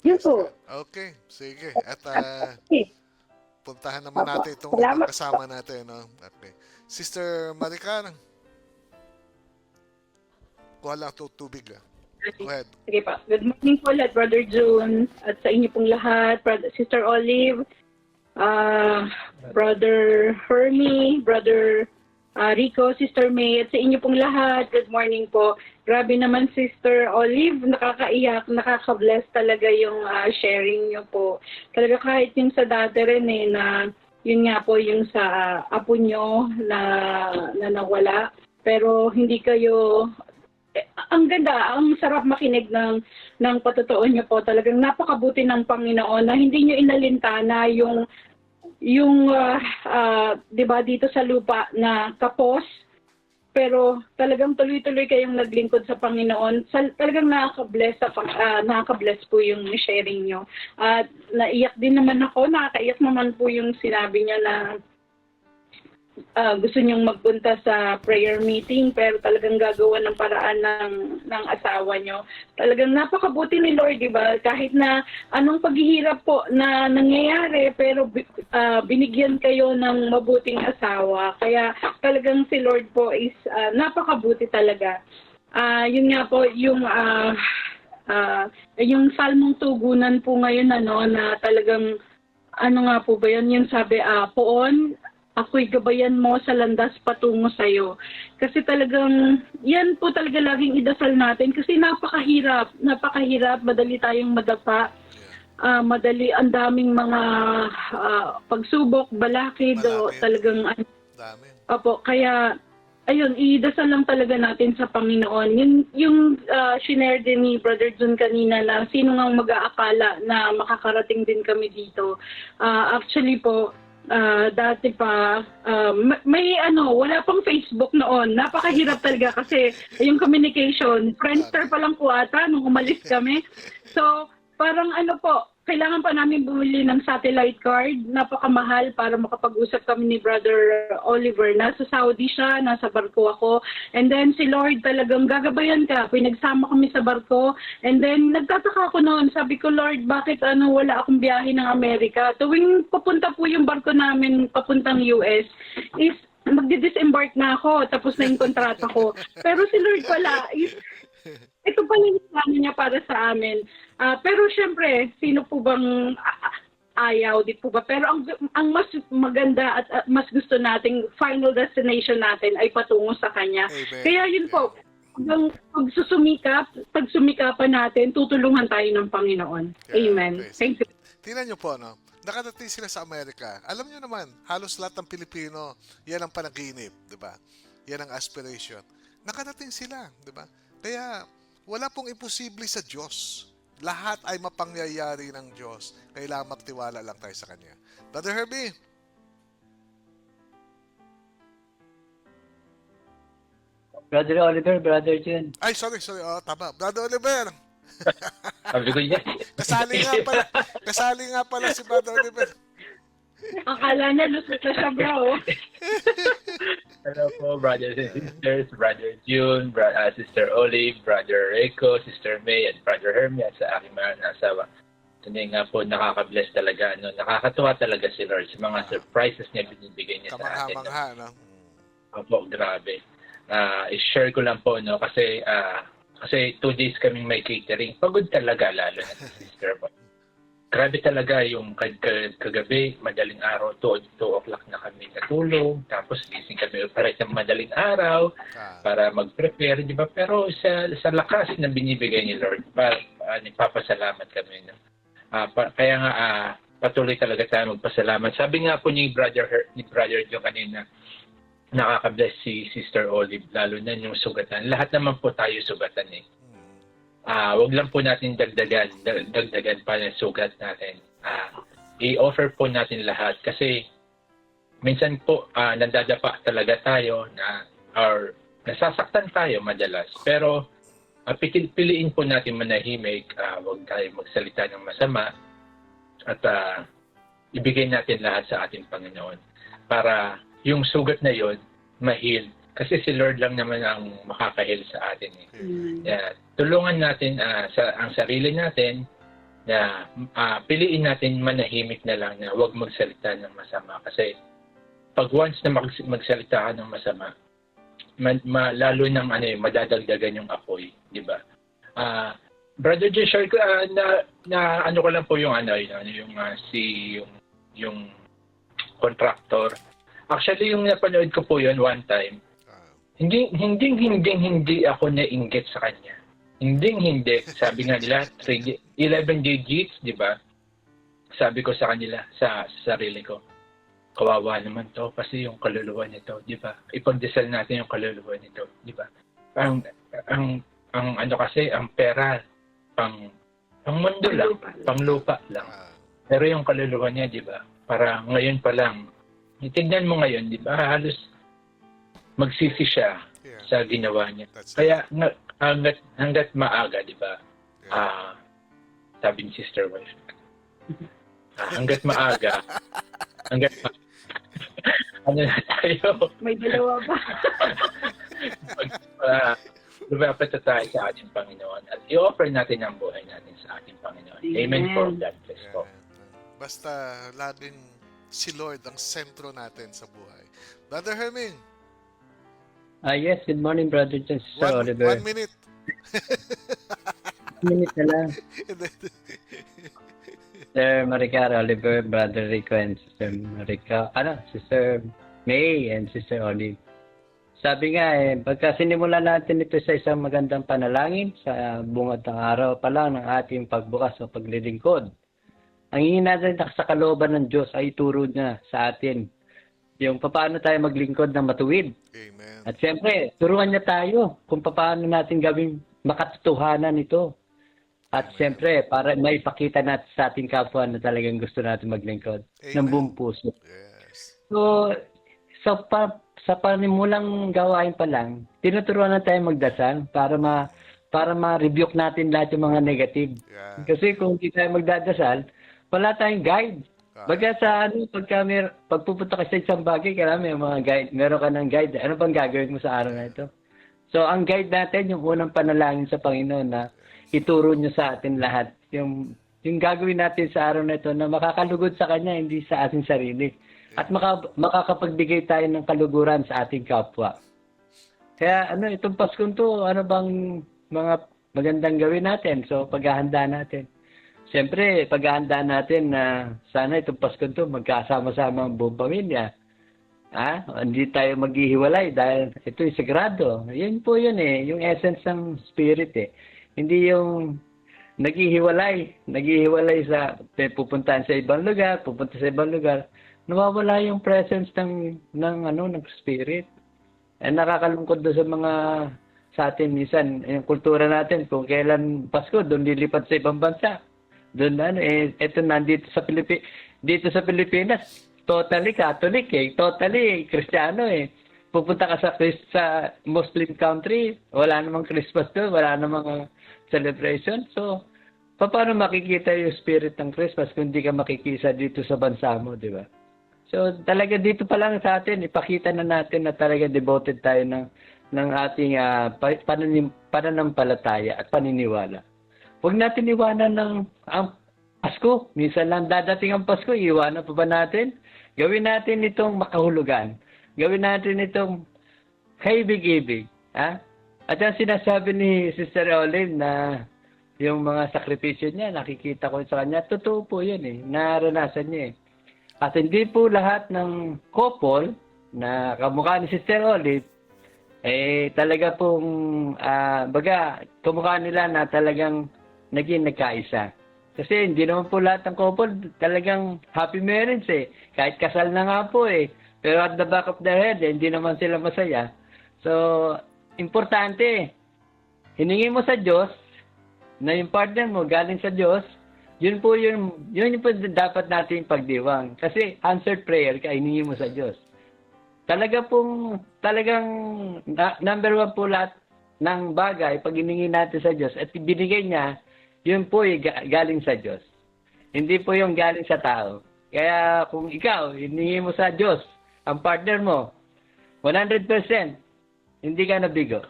Yun po. Okay, sige. At puntahan naman natin itong kasama natin. No? Okay. Sister Maricar, kuha lang ito tubig. Go ahead. Sige pa. Good morning po lahat, Brother June, at sa inyo pong lahat, Sister Olive, Brother Hermie, Brother Rico, Sister May, at sa inyo pong lahat, good morning po. Grabe naman, Sister Olive, nakakaiyak, nakaka-bless talaga yung sharing nyo po. Talaga kahit yung sa dati rin na yun nga po yung sa apo nyo na nawala. Pero hindi kayo, ang ganda, ang sarap makinig ng patotoo nyo po. Talagang napakabuti ng Panginoon na hindi nyo inalintana yung 'di ba dito sa lupa na kapos, pero talagang tuloy-tuloy kayong naglingkod sa Panginoon. Talagang nakaka-bless po yung sharing nyo. At naiyak din naman ako, nakakaiyak naman po yung sinabi niya na gusto niyong magpunta sa prayer meeting pero talagang gagawa ng paraan ng asawa niyo. Talagang napakabuti ni Lord, di ba? Kahit na anong paghihirap po na nangyayari pero binigyan kayo ng mabuting asawa. Kaya talagang si Lord po is napakabuti talaga. Yun nga po yung salmong tugunan po ngayon na talagang nga po ba yun? Yung sabi, poon, ako'y gabayan mo sa landas patungo sa'yo. Kasi talagang, yan po talaga laging idasal natin. Kasi napakahirap, madali tayong madapa. Madali, ang daming mga pagsubok, balakid, o talagang, Dami. opo, kaya, ayun, idasal lang talaga natin sa Panginoon. Yung shinare din ni Brother Jun kanina na sino ngang mag-aakala na makakarating din kami dito. Actually po, dati pa, wala pang Facebook noon. Napakahirap talaga kasi yung communication, Friendster pa lang po ata nung umalis kami. So, parang kailangan pa namin bumili ng satellite card, napakamahal para makapag-usap kami ni Brother Oliver. Nasa Saudi siya, nasa barko ako. And then si Lord talagang gagabayan ka. Pinagsama kami sa barko. And then nagtataka ako noon. Sabi ko, Lord, bakit wala akong biyahe ng Amerika? Tuwing papunta po yung barko namin papuntang US, is magdi-disembark na ako. Tapos na yung kontrata ko. Pero si Lord pala, ito pala yung plano niya para sa amin. Pero syempre, sino po bang ayaw, di po ba? Pero ang mas maganda at mas gusto nating final destination natin ay patungo sa Kanya. Amen. Kaya yun po, hanggang pagsumikapan natin, tutulungan tayo ng Panginoon. Amen. Thank you. Tingnan nyo po, nakadating sila sa Amerika. Alam nyo naman, halos lahat ng Pilipino, yan ang panaginip, di ba? Yan ang aspiration. Nakadating sila, di ba? Kaya, wala pong imposible sa Diyos. Lahat ay mapangyayari ng Diyos. Kailangan magtiwala lang tayo sa Kanya. Brother Herbie. Brother Oliver, Brother Jun. Ay, sorry. Tama. Brother Oliver. Sabi ko yan. Kasali nga pala si Brother Oliver. Akala niya, lusot na siya, bro. Hello po, brothers and sisters, Brother June, Sister Olive, Brother Rico, Sister May, at Brother Hermie, at sa aking mga nasawa. Tunay nga po, nakaka-bless talaga. Nakakatuwa talaga si Lord sa mga surprises niya binibigay niya sa atin. Kamangha-mangha, no? Opo, grabe. I-share ko lang po, kasi 2 days kaming may catering. Pagod talaga, lalo na si Sister po. Grabe talaga yung kagabi, madaling araw, 2 o'clock na kami natulog. Tapos gising kami ulit ng madaling araw para mag-prepare, di ba? Pero sa lakas na binibigay ni Lord, nagpapasalamat kami. Kaya nga, patuloy talaga tayo magpasalamat. Sabi nga po ni Brother Joe kanina, nakaka-bless si Sister Olive, lalo na yung sugatan. Lahat naman po tayo sugatan eh. Wag lang po natin dagdagan pa ng sugat natin. I-offer po natin lahat kasi minsan po nadadapa talaga tayo or nasasaktan tayo madalas. Pero piliin po natin manahimik, wag tayo magsalita ng masama at ibigay natin lahat sa ating Panginoon para yung sugat na yon ma-heal. Kasi si Lord lang naman ang makaka-heal sa atin. Tulungan natin ang sarili natin na piliin natin manahimik na lang na huwag magsalita ng masama. Kasi pag once na magsalita ka ng masama, lalo nang madadagdagan yung apoy, di ba? Brother Joe, share ko, na ano ko lang po yung yung contractor. Actually, yung napanood ko po yun one time, hindi ako nainggit sa kanya. Hindi. Sabi nga nila, 11 digits, di ba? Sabi ko sa kanila, sa sarili ko, kawawa naman to kasi yung kaluluwa nito, di ba? Ipagdasal natin yung kaluluwa nito, di ba? Ang ano kasi, ang pera, pang mundo lang, pang lupa lang. Pero yung kaluluwa niya, di ba? Para ngayon pa lang, itignan mo ngayon, di ba? Halos magsisi siya sa ginawa niya. Kaya hanggat maaga, di ba? Sabi ni Sister Wife. Hanggat maaga, ano na tayo? May dalawa pa. Lumapat na tayo sa ating Panginoon at i-offer natin ang buhay natin sa ating Panginoon. Amen po. God bless po. Basta laging si Lord ang sentro natin sa buhay. Brother Herming, Yes, good morning, Brother John, Sister Oliver. 1 minute. Minute na lang. Sister Maricar, Oliver, Brother Rico, and Sister Sister May, and Sister Olive. Sabi nga pagka sinimulan natin ito sa isang magandang panalangin, sa bungad ng araw pa lang ng ating pagbukas o paglilingkod, ang hingin natin sa kalooban ng Diyos ay ituro niya sa atin yung paano tayo maglingkod ng matuwid. Amen. At siyempre, turuan niya tayo kung paano natin gawing makatotohanan ito. At siyempre, para maipakita natin sa ating kapwa na talagang gusto natin maglingkod ng buong puso. Yes. So, sa panimulang gawain pa lang, tinuturuan na tayo magdasal para ma-rebuke natin lahat yung mga negative. Yeah. Kasi kung hindi tayo magdadasal, wala tayong guide. Baga sa pagpupunta ka sa isang bagay, kailangan may mga guide. Meron ka ng guide. Ano bang gagawin mo sa araw na ito? So, ang guide natin, yung unang panalangin sa Panginoon na ituro niyo sa atin lahat. Yung gagawin natin sa araw na ito na makakalugod sa Kanya, hindi sa ating sarili. At makakapagbigay tayo ng kaluguran sa ating kapwa. Kaya itong Paskong to, ano bang mga magandang gawin natin? So, paghahanda natin. Siyempre, paghahanda natin na sana itong Paskong to, magkasama-sama ang buong pamilya. Hindi tayo maghihiwalay dahil ito'y sagrado. Yun po yun yung essence ng spirit Hindi yung naghihiwalay sa pupuntahan sa ibang lugar, pupunta sa ibang lugar. Nawawala yung presence ng spirit. Nakakalungkod doon sa atin minsan, yung kultura natin, kung kailan Pasko, doon lilipat sa ibang bansa. Doon ito nandito sa Pilipinas, totally Catholic totally Kristiyano Pupunta ka sa Muslim country, wala namang Christmas doon, wala namang celebration. So, paano makikita yung spirit ng Christmas kung hindi ka makikisa dito sa bansa mo, di ba? So, talaga dito pa lang sa atin, ipakita na natin na talaga devoted tayo ng ating pananampalataya at paniniwala. Huwag natin iwanan ang Pasko. Minsan lang dadating ang Pasko, iwanan pa ba natin? Gawin natin itong makahulugan. Gawin natin itong kaibig-ibig. At ang sinasabi ni Sister Olive na yung mga sakripisyo niya, nakikita ko sa kanya, totoo po yun naranasan niya At hindi po lahat ng couple na kamukha ni Sister Olive, talaga pong, kamukha nila na talagang naging nagkaisa. Kasi hindi naman po lahat ng couple talagang happy marriage Kahit kasal na nga po Pero at the back of their head, hindi naman sila masaya. So, importante, hiningi mo sa Diyos na yung partner mo galing sa Diyos, yun po dapat natin pagdiwang. Kasi answered prayer ka, hiningi mo sa Diyos. Talagang number one po lahat ng bagay, pag hiningi natin sa Diyos at binigay niya, yun po galing sa Diyos. Hindi po yung galing sa tao. Kaya kung ikaw, hiningi mo sa Diyos, ang partner mo, 100%, hindi ka nabigo.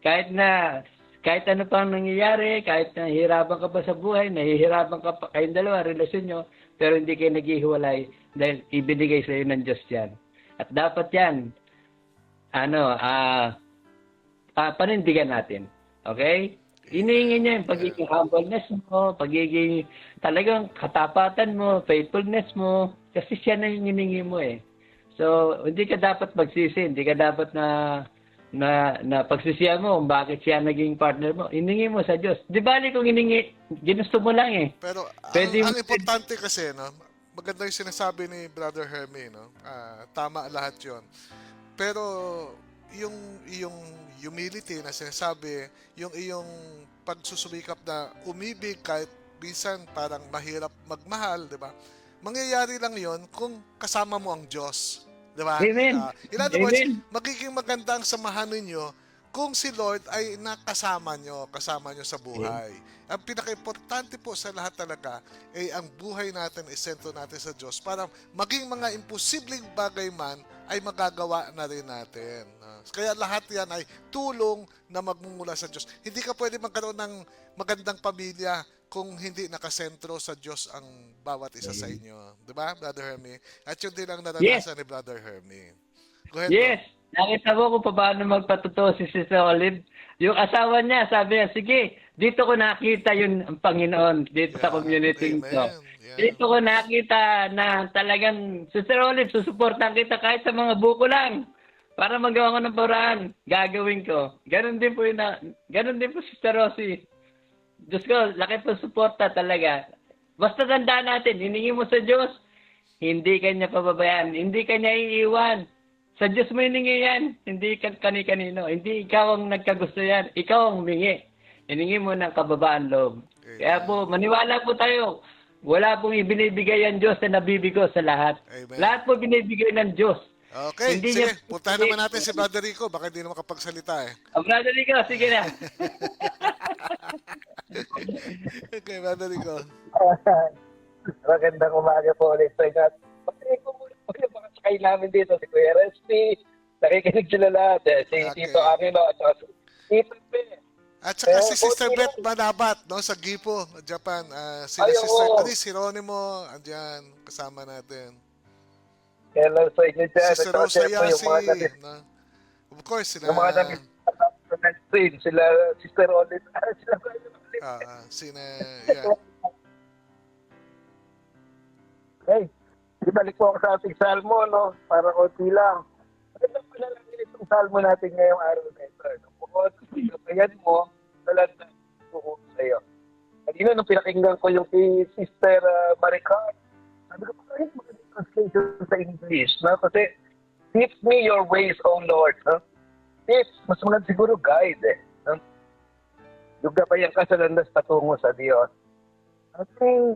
Kahit ano pang nangyayari, kahit nahihirapan ka pa sa buhay, nahihirapan ka pa kayong dalawa, relasyon nyo, pero hindi kayo naghihiwalay dahil ibinigay sa iyo ng Diyos yan. At dapat yan, panindigan natin. Okay? Inihingi niya yung pagiging humbleness mo, pagiging talagang katapatan mo, faithfulness mo, kasi siya na yung hiningi mo eh. So, hindi ka dapat magsisi, hindi ka dapat na pagsisihan mo kung bakit siya naging partner mo. Hiningi mo sa Diyos. Di bali kung hiningi, ginusto mo lang eh. Pero Pwede ang mo- importante kasi, no, maganda yung sinasabi ni Brother Hermie, no? Tama lahat yon. Pero yung humility na sinasabi, yung iyong pagsusumikap na umibig kahit minsan parang mahirap magmahal, di ba? Mangyayari lang yon kung kasama mo ang Diyos. Di ba? Amen. In other words, Amen. magiging maganda ang samahan ninyo kung si Lord ay kasama nyo sa buhay. Ang pinaka-importante po sa lahat talaga ay ang buhay natin, isentro natin sa Diyos para maging mga imposibleng bagay man ay magagawa na rin natin. Kaya lahat yan ay tulong na magmumula sa Diyos. Hindi ka pwede magkaroon ng magandang pamilya kung hindi nakasentro sa Diyos ang bawat isa sa inyo. Di ba, Brother Hermie? At yun din ang naranasan ni Brother Hermie. Go ahead, Yes. Nakita mo kung paano magpatuto si Sister Olive. Yung asawa niya, sabi niya, sige, dito ko nakita yung Panginoon dito sa community Amen. ko. Yeah. Dito ko nakita na talagang, Sister Olive, susuportan kita kahit sa mga buko lang. Para magawa ko ng paraan, gagawin ko. Ganon din po Sister Rosie. Diyos ko, laki po suporta talaga. Basta tandaan natin, hiningi mo sa Diyos, hindi kanya pababayaan, hindi kanya iiwan. Sa Diyos mo hiningi yan, hindi kani-kanino. Hindi ikaw ang nagkagusto yan, ikaw ang humingi. Hiningi mo ng kababaan loob. Kaya po, maniwala po tayo. Wala pong ibinibigay ang Diyos na nabibigo sa lahat. Amen. Lahat po binibigay ng Diyos. Okay, Hindi sige. niya- Puntahan naman natin si Brother Rico. Baka hindi naman kapagsalita eh. Brother Rico, sige na. Okay, Brother Rico. Magandang umaga po ulit sa inyo. Pagkain ko muna po yung mga sakay namin dito, si Kuya Respi, nakikinig sila lahat, si Okay. Tito Angelo, at saka si Tito Pe. At saka si Eh, Sister buti Beth lang. Manabat, no, sa Gipo, Japan. Sila Ay, Sister oo. Chris Hieronimo, andyan, kasama natin. Hello sa inyo dyan. Sister At saka Rosa syempre, yung mga Yasi, no? Of course, sila, yung mga stream, sila Sister Olive, sila Brother Olive. sina, yeah. Hey, ibalik po ako sa ating salmo, no? Para konti lang. Magandang panalangin itong salmo natin ngayong araw na ito. Bukod sa pinapayan mo, talantan ko sa iyo. Kanina, nung pinakinggan ko yung kay Sister Maricar, sabi ko, bakit magandang translation sa English, no? Kasi, teach me your ways, O Lord, no? Teach, mas maganda siguro guide, eh. No? Yung gabayan ka sa landas patungo sa Diyos. Okay.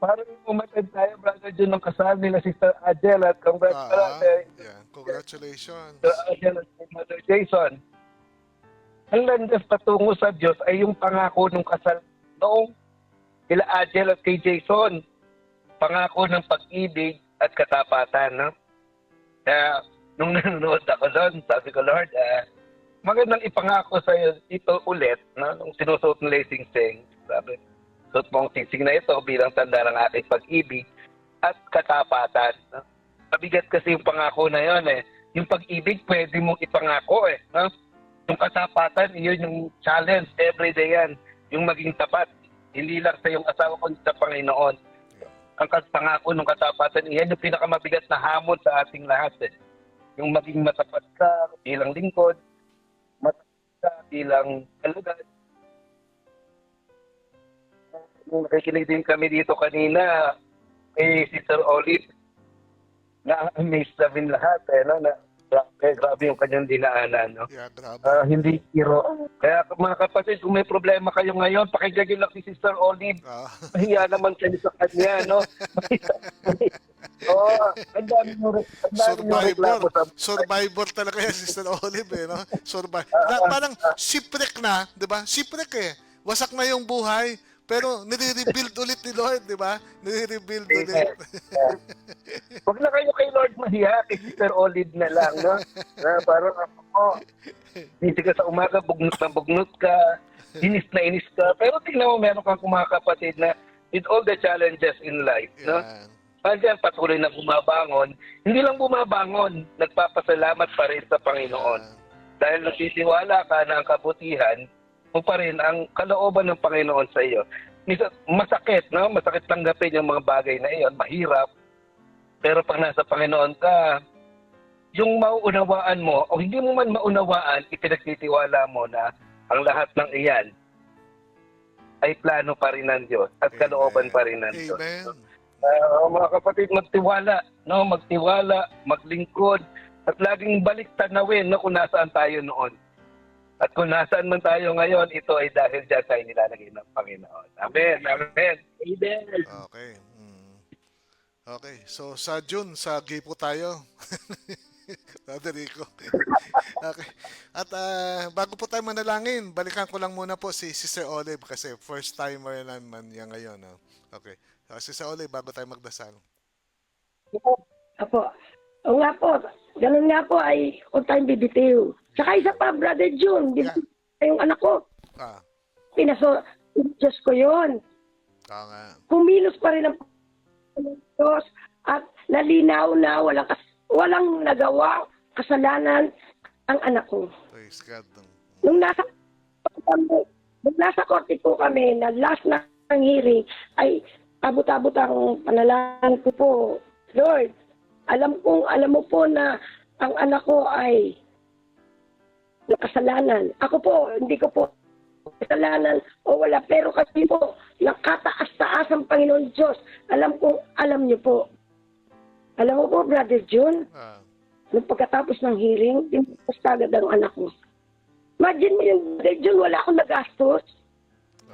Parang umatid tayo, Brother Jun, ng kasal nila Sister Adele at congratulations, Yeah, congratulations. Sister Adele at si Mother Jason. Ang landas patungo sa Diyos ay yung pangako ng kasal noong kila Adele at kay Jason. Pangako ng pag-ibig at katapatan. No? Kaya, nung nanonood ako doon, sabi ko, Lord, magandang ipangako sa iyo ito ulit, no? Nung sinusuot ng lacing-sing. Sabi, suot mo ang sisig na ito bilang tanda ng aking pag-ibig at katapatan. No? Mabigat kasi yung pangako na yon eh. Yung pag-ibig, pwede mong ipangako eh. No? Yung katapatan, yun yung challenge. Everyday yan. Yung maging tapat. Hindi lang sa yung asawa kundi sa Panginoon. Ang pangako ng katapatan, yan yung pinakamabigat na hamon sa ating lahat eh. Yung maging matapat ka bilang lingkod, matapat ka bilang alagad. Nung nakikinig din kami dito kanina, Sister Olive, na-amaze namin lahat eh, no? Na, grabe yung kanyang dinaanan, no? Yeah, grabe. Hindi hero. Kaya mga kapatid, kung may problema kayo ngayon, pakinggan lang si Sister Olive. Mahiya naman kayo sa kanya, no? Ang dami yung reklamo sa Survivor talaga yan, Sister Olive, eh, no? Parang shipwreck na, di ba? Shipwreck eh. Wasak na yung buhay, pero nire-rebuild ulit ni Lord, di ba? Nire-rebuild ulit. Huwag na kayo kay Lord mahiya, kay Sister Olive na lang, no? Na parang ako, hindi ka sa umaga, bugnot na bugnot ka, inis na inis ka. Pero tingnan mo, meron kang mga kapatid na with all the challenges in life, no? Yan. Andiyan, patuloy na bumabangon. Hindi lang bumabangon, nagpapasalamat pa rin sa Panginoon. Dahil nasisiwala ka na ang kabutihan mo pa rin ang kalooban ng Panginoon sa iyo. Masakit, no? Masakit tanggapin yung mga bagay na iyon, mahirap. Pero pag nasa Panginoon ka, yung mauunawaan mo, o hindi mo man maunawaan, ipinagtitiwala mo na ang lahat ng iyan ay plano pa rin ng Diyos at kalooban pa rin ng Diyos. Amen. Mga kapatid, magtiwala, no? Magtiwala, maglingkod, at laging balik tanawin, no, kung nasaan tayo noon. At kung nasaan man tayo ngayon, ito ay dahil dyan tayo nilalagay ng Panginoon. Amen. Amen. Amen. Okay. Okay. So, sa June, sa Gipo tayo. Brother Rico. Okay. At bago po tayo manalangin, balikan ko lang muna po si Sister Olive kasi first timer naman niya ngayon. No? Okay. Sister Olive, bago tayo magdasal. Apo. O nga po, ganun nga po ay kung tayong bibitiw. Saka isa pa, Brother June, yung anak ko, Diyos ko yun. Nga. Kumilos pa rin ang Diyos at nalinaw na walang nagawa kasalanan ang anak ko. Praise God. Nung nasa korte po kami, na last na ang hearing, ay abot-abot ang panalangin ko po. Lord, alam mo po na ang anak ko ay nakasalanan. Ako po, hindi ko po kasalanan o wala. Pero kasi po, nakataas-taas ang Panginoon Diyos. Alam niyo po. Alam mo po, Brother June, nung pagkatapos ng hearing, tinapos agad ang anak ko. Imagine mo yung Brother June, wala akong nagastos.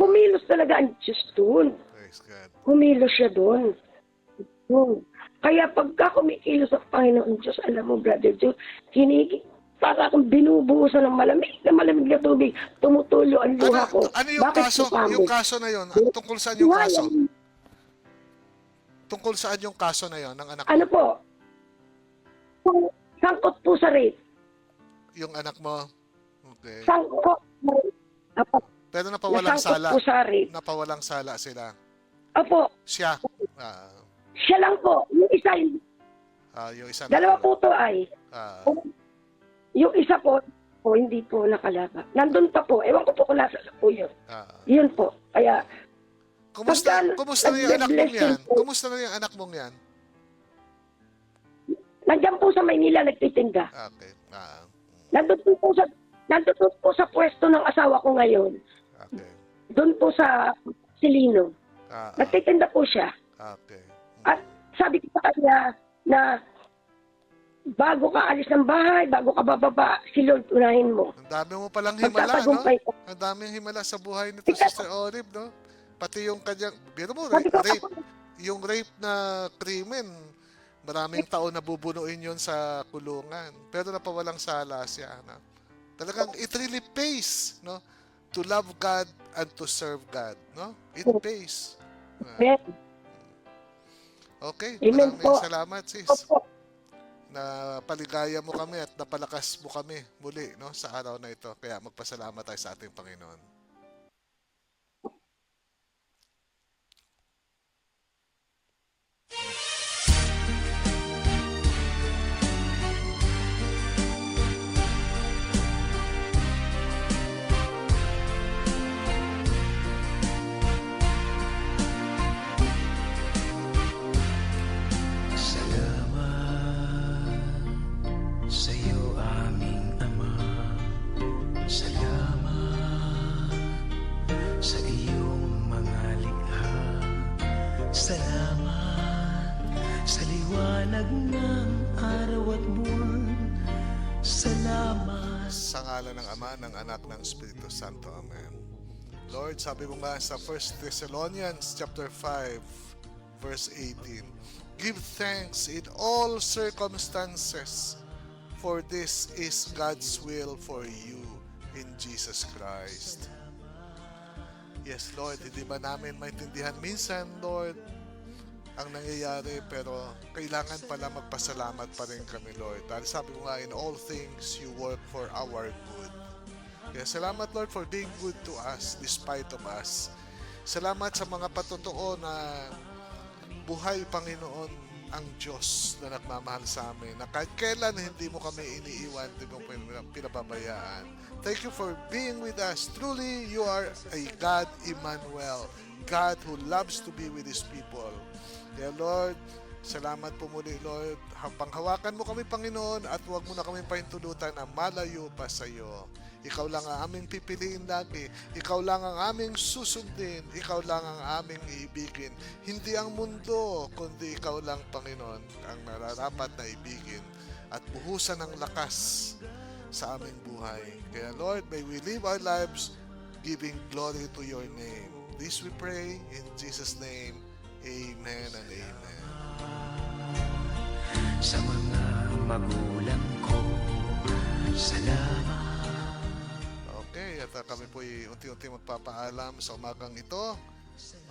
Kumilos talaga ang Diyos doon. Praise God. Kumilos siya doon. Kaya pagka kumikilos ang Panginoon Diyos, alam mo, Brother June, para akong binubuhusan ng malamig na tubig, tumutulo ang luha ko. Ano yung Bakit kaso? sumabog? Yung kaso na yon? Tungkol saan yung kaso? Tungkol saan yung kaso na yon ng anak mo? Ano po? Sangkot po sa rape. Yung anak mo? Okay. Sangkot. Pero napawalang Nasangkot sala. po sa rape. Napawalang sala sila. Opo. Siya. Siya lang po. Yung isa, Yung isa. dalawa po to ay. Yung isa po, hindi po nakalaba. Nandun pa po. Ewan ko po kung nasa po yun. Yun po. Kaya, Kumusta na yung anak mong yan? po. Kumusta na yung anak mong yan? Nandiyan po sa Maynila nagtitinda. Okay. Nandun po sa pwesto ng asawa ko ngayon. Okay. Doon po sa Silino. Nagtitinda po siya. Okay. At sabi ko sa kanya na bago ka alis ng bahay, bago ka bababa, si Lord unahin mo. Ang dami mo palang himala, no? Magtatagumpay ka. Ang daming himala sa buhay nito, Sister Olive, no? Pati yung kanyang, biro mo, Sabi ko, rape. Yung rape na krimen, maraming taon na bubunuin yon sa kulungan. Pero napawalang sala siya, no? Talagang it really pays, no? To love God and to serve God, no? It pays. Amen. Okay, Amen maraming po. salamat, sis. Opo. Na paligaya mo kami at napalakas mo kami muli, no, sa araw na ito. Kaya magpasalamat tayo sa ating Panginoon. Sa'yo aming Ama, salamat sa iyong mga likha. Salamat sa liwanag ng araw at buwan. Salamat. Sa ngalan ng Ama, ng Anak, ng Espiritu Santo. Amen. Lord, sabi mo nga sa 1 Thessalonians chapter 5, verse 18, give thanks in all circumstances, for this is God's will for you in Jesus Christ. Yes, Lord, hindi ba namin maintindihan minsan, Lord, ang nangyayari, pero kailangan pala magpasalamat pa rin kami, Lord. Dahil sabi ko nga, in all things, you work for our good. Kaya salamat, Lord, for being good to us despite of us. Salamat sa mga patotoo na buhay, Panginoon, ang Diyos na nagmamahal sa amin, na kahit kailan hindi mo kami iniiwan, hindi mo pinababayaan. Thank you for being with us. Truly, you are a God Emmanuel, God who loves to be with His people. Kaya Lord, salamat po muli, Lord. Panghawakan mo kami, Panginoon, at huwag mo na kami pahintulutan na malayo pa sa iyo. Ikaw lang ang aming pipiliin lagi. Ikaw lang ang aming susundin. Ikaw lang ang aming iibigin. Hindi ang mundo, kundi ikaw lang, Panginoon, ang nararapat na ibigin at buhusan ng lakas sa aming buhay. Kaya Lord, may we live our lives giving glory to your name. This we pray in Jesus' name. Amen and amen. Sa mga magulang ko, salamat. Okay, at kami po unti-unti magpapaalam sa umagang ito.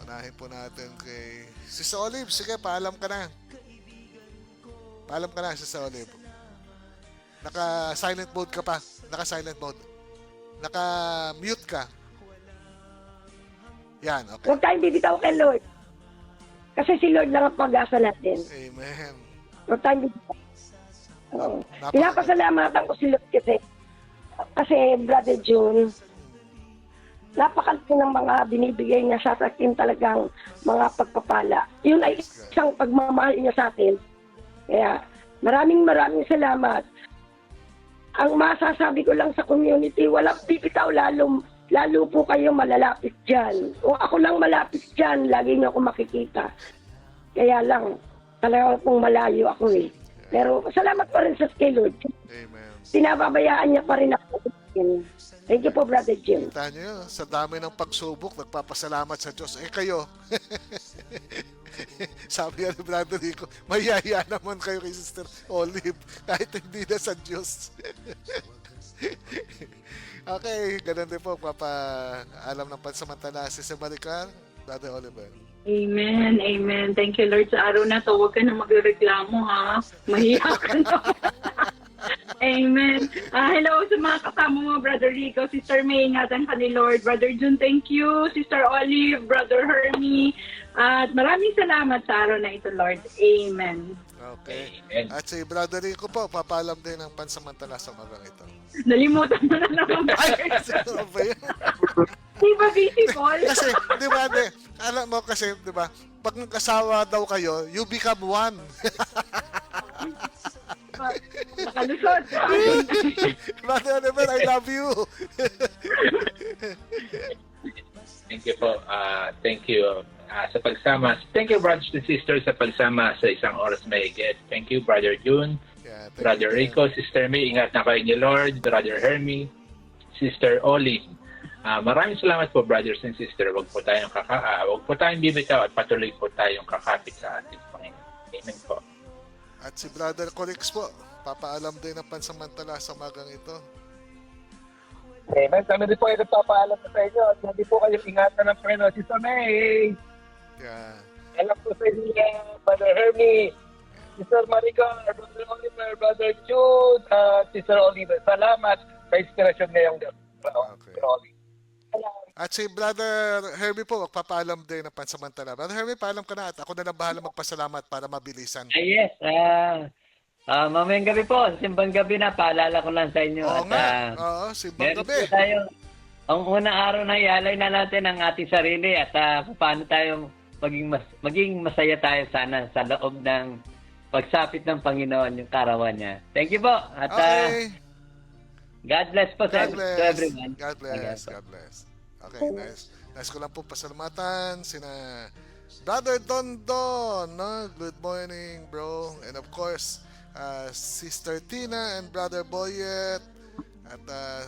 Unahin po natin kay Sister Olive. Sige, paalam ka na. Paalam ka na, Sister Olive. Naka-silent mode ka pa. Naka-silent mode. Naka-mute ka. Yan, okay. Huwag tayong bibitaw kay Lord. Kasi si Lord lang ang pag-asa natin. Amen. Huwag tayong bibitaw. Pinapasalamatan ko si Lord kasi Brother June, napakalaki ng mga binibigay niya sa atin talagang mga pagpapala. Yun ay isang pagmamahal niya sa atin. Kaya maraming salamat. Ang masasabi ko lang sa community, walang bibitaw, lalo po kayo malalapit dyan. O ako lang malapit dyan, lagi niyo ako makikita. Kaya lang, talaga pong malayo ako eh. Pero salamat pa rin sa kay Lord. Amen. Pinababayaan niya pa rin ako. Thank you po, Brother Jim. Kita nyo, sa dami ng pagsubok, nagpapasalamat sa Diyos. Eh kayo, sabi nga ni Brother Rico, mayaya naman kayo kay Sister Olive, kahit hindi na sa Diyos. Okay, ganun din po, papaalam ng pansamantala si Sister Maricar, Brother Oliver. Amen, amen. Thank you, Lord, sa araw na to. Huwag ka na magreklamo, ha? Mahiya ka na. Amen. Hello sa mga kasama mo, Brother Rico, Sister May, ingatan ka ni Lord. Brother June, thank you. Sister Olive, Brother Hermie. At maraming salamat sa araw na ito, Lord. Amen. Okay. Amen. At si Brother Rico po, papaalam din ng pansamantala sa umagang ito. Nalimutan mo na naman. Ay, ano ba yun? Di ba visible? Kasi, di ba, alam mo kasi, di ba, pag nagkasawa daw kayo, you become one. Nakalusot. Brother Oliver, I love you. Thank you po. Thank you sa pagsama. Thank you, brothers and sisters, sa pagsama sa isang oras mahigit. Thank you, Brother June, Yeah, thank Brother you. Rico, Sister May, ingat na kayo ni Lord, Brother Hermie, Sister Oli. Maraming salamat po, brothers and sisters. Huwag po tayong bibitaw at patuloy po tayong kakapit sa ating Panginoon. Amen po. At si Brother Corix po, papaalam din ng pansamantala sa umagang ito. Amen. Kami din po ay nagpapaalam sa inyo. At hindi po kayo ingatan ng Panginoon. Sister May, Yeah. alam po sa inyo, Brother Hermie, Sister Maricar, Brother Oliver, Brother Jude, Sister Oliver. Salamat sa inspirasyon ngayong Okay. Oliver. At si Brother Herbie po, magpapaalam din ng pansamantala. Brother Herbie, paalam ka na at ako na lang bahala magpasalamat para mabilisan. Yes, mamayang gabi po, simbang gabi na, paalala ko lang sa inyo. Oo At, nga, oo, simbang meron gabi. po tayo, ang unang araw na ialay na natin ang ating sarili at paano tayo maging masaya tayo sana sa loob ng pagsapit ng Panginoon, yung karawan niya. Thank you po. At Okay. God bless po God to bless. everyone. God bless. God bless. Okay, nice. Nice ko lang po pasalamatan sina Brother Don Don, no? Good morning, bro. And of course, Sister Tina and Brother Boyet at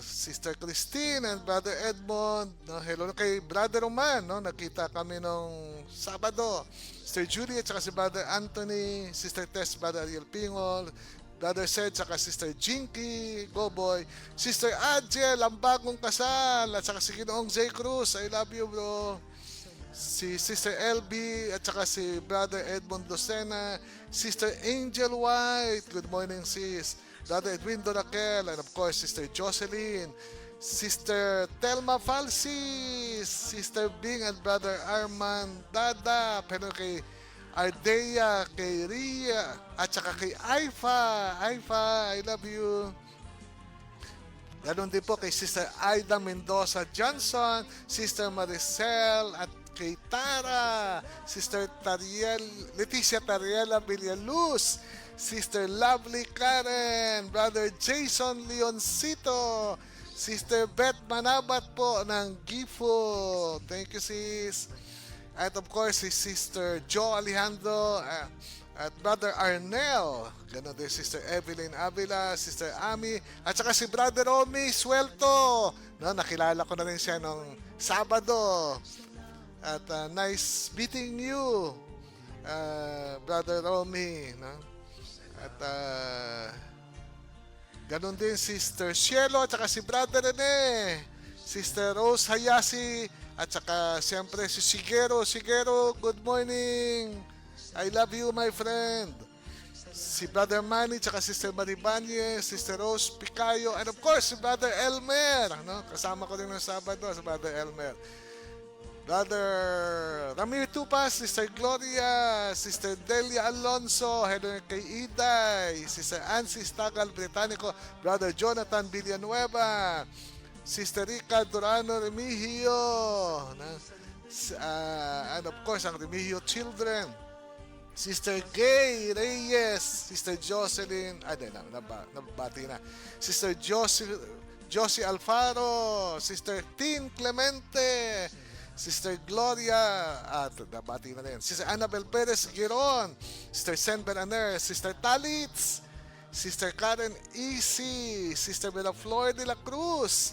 Sister Christine and Brother Edmond. No? Hello kay Brother Roman, no? Nakita kami nung Sabado. Sister Julie at saka si Brother Anthony, Sister Tess, Brother Ariel Pingol, Brother Sed, saka Sister Jinky, Go Boy, Sister Adjel, ang bagong kasal, at saka si Ginoong J. Cruz, I love you, bro. Si Sister LB, at saka si Brother Edmond Lucena, Sister Angel White, good morning sis, Brother Edwin Doraquel, and of course, Sister Jocelyn, Sister Telma Falsis, Sister Bing, and Brother Armand Dada, pero kay Ardea, kay Ria, at saka kay Aifa. Aifa, I love you. Ganon din po kay Sister Aida Mendoza Johnson, Sister Maricel, at kay Tara, Sister Leticia Tariela Villaluz, Sister Lovely Karen, Brother Jason Leoncito, Sister Beth Manabat po ng Gifu. Thank you, sis. At of course, si Sister Jo Alejandro, at Brother Arnel, gano'n din Sister Evelyn Avila, Sister Ami, at saka si Brother Romy Suelto. No, nakilala ko na rin siya nung Sabado. At nice meeting you, Brother Romy. No? At gano'n din Sister Cielo, at saka si Brother Rene, Sister Rose Hayasi, at saka siyempre si Sigero. Sigero, good morning. I love you, my friend. Si Brother Manny, tsaka Sister Maribanye, Sister Rose Picayo, and of course, si Brother Elmer. No? Kasama ko rin ng Sabado, si Brother Elmer. Brother Ramir Tupas, Sister Gloria, Sister Delia Alonso, hello kay Iday, Sister Ansis Tagal Británico, Brother Jonathan Villanueva, Sister Rica Durano Remigio, and of course, ang Remigio children, Sister Gay Reyes, Sister Jocelyn, nabati na. Sister Josie Alfaro, Sister Tin Clemente, Sister Gloria, at nabati na rin. Sister Annabel Perez Giron, Sister Sen Beraner, Sister Talitz, Sister Karen Easy, Sister Bella Flor de la Cruz,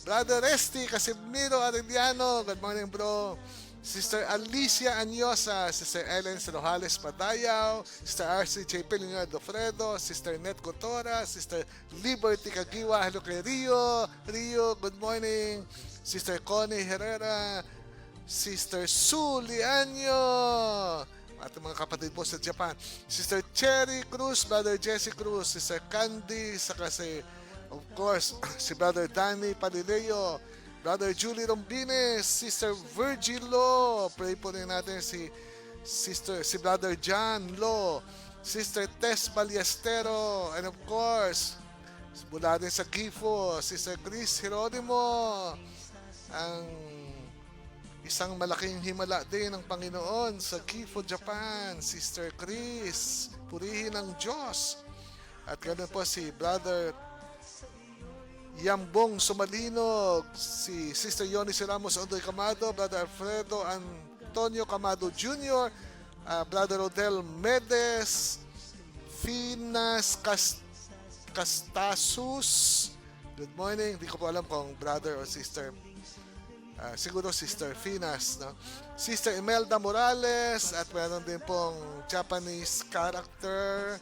Brother Resti Casimiro Arellano, good morning bro. Sister Alicia Anyosa, Sister Ellen Rojales Padayaw, Sister RCJ Piliño Dofredo, Sister Net Cotora, Sister Liberty Kagiwa, hello kay Rio. Rio, good morning. Sister Connie Herrera, Sister Sue Lianyo, at mga kapatid po sa Japan. Sister Cherry Cruz, Brother Jesse Cruz, Sister Candy, saka si, of course, si Brother Danny Palileo, Brother Julie Rombines, Sister Virgil Lo, pray po rin natin si Brother John Lo, Sister Tess Ballestero, and of course, mula din sa Gifu, Sister Chris Hieronimo, ang isang malaking himala din ng Panginoon sa Gifu, Japan, Sister Chris, purihin ang Diyos. At ganoon po si Brother Yambong Sumalinog, si Sister Yonis Ramos Ondoy Camado, Brother Alfredo Antonio Camado Jr., Brother Rodel Medes, Finas Castasus, good morning. Hindi ko po alam kung brother o sister, siguro Sister Finas, no? Sister Imelda Morales, at meron din pong Japanese character.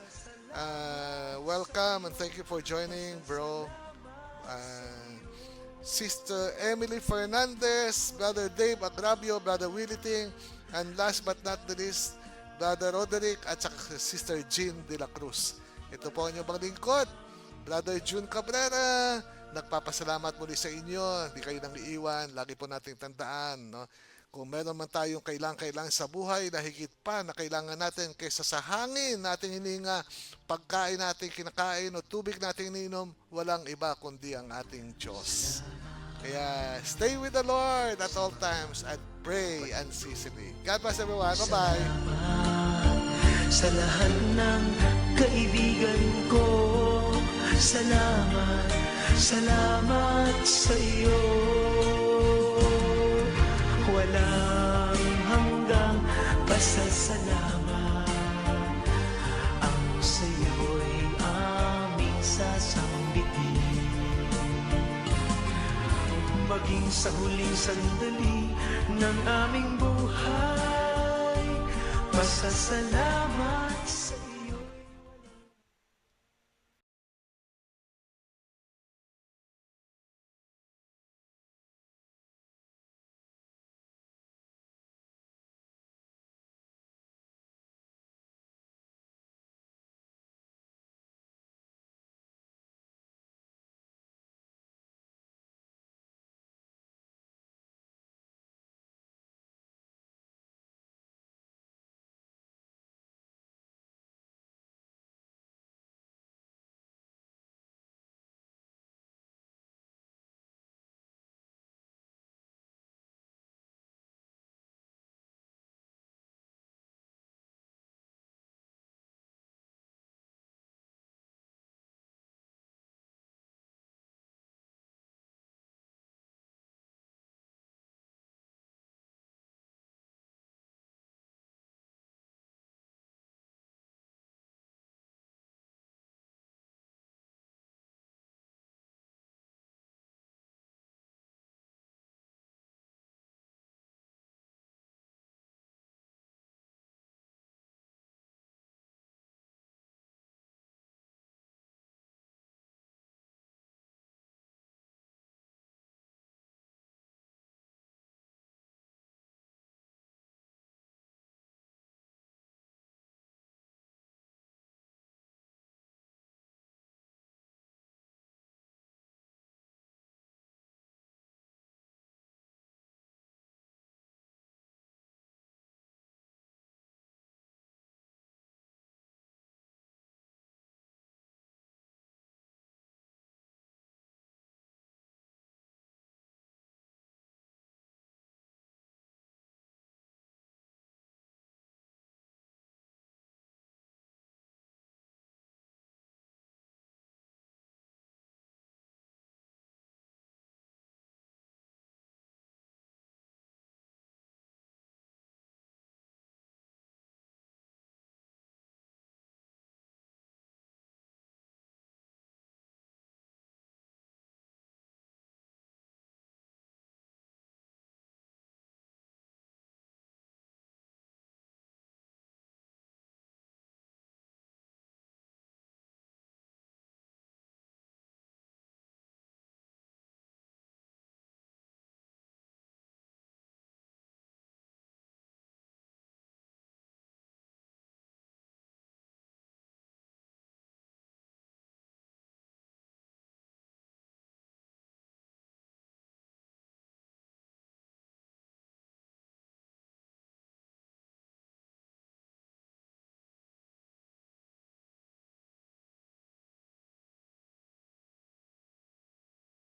Welcome and thank you for joining, bro. Sister Emily Fernandez, Brother Dave Agrabio, Brother Willie Ting, and last but not the least, Brother Roderick at saka Sister Jean de la Cruz. Ito po ang inyong lingkod, Brother June Cabrera. Nagpapasalamat muli sa inyo, hindi kayo nang iiwan. Lagi po nating tandaan, no? Kung meron man tayong kailangan sa buhay na higit pa na kailangan natin kaysa sa hangin nating hininga, pagkain natin kinakain o tubig nating ininom, walang iba kundi ang ating Diyos. Kaya stay with the Lord at all times and pray unceasingly. God bless everyone. Bye-bye. Sa lahat ng kaibigan ko, salamat, salamat sa iyo. Walang hanggang pasasalamat, ang sa'yo'y aming sasambitin. Maging sa huling sandali ng aming buhay, pasasalamat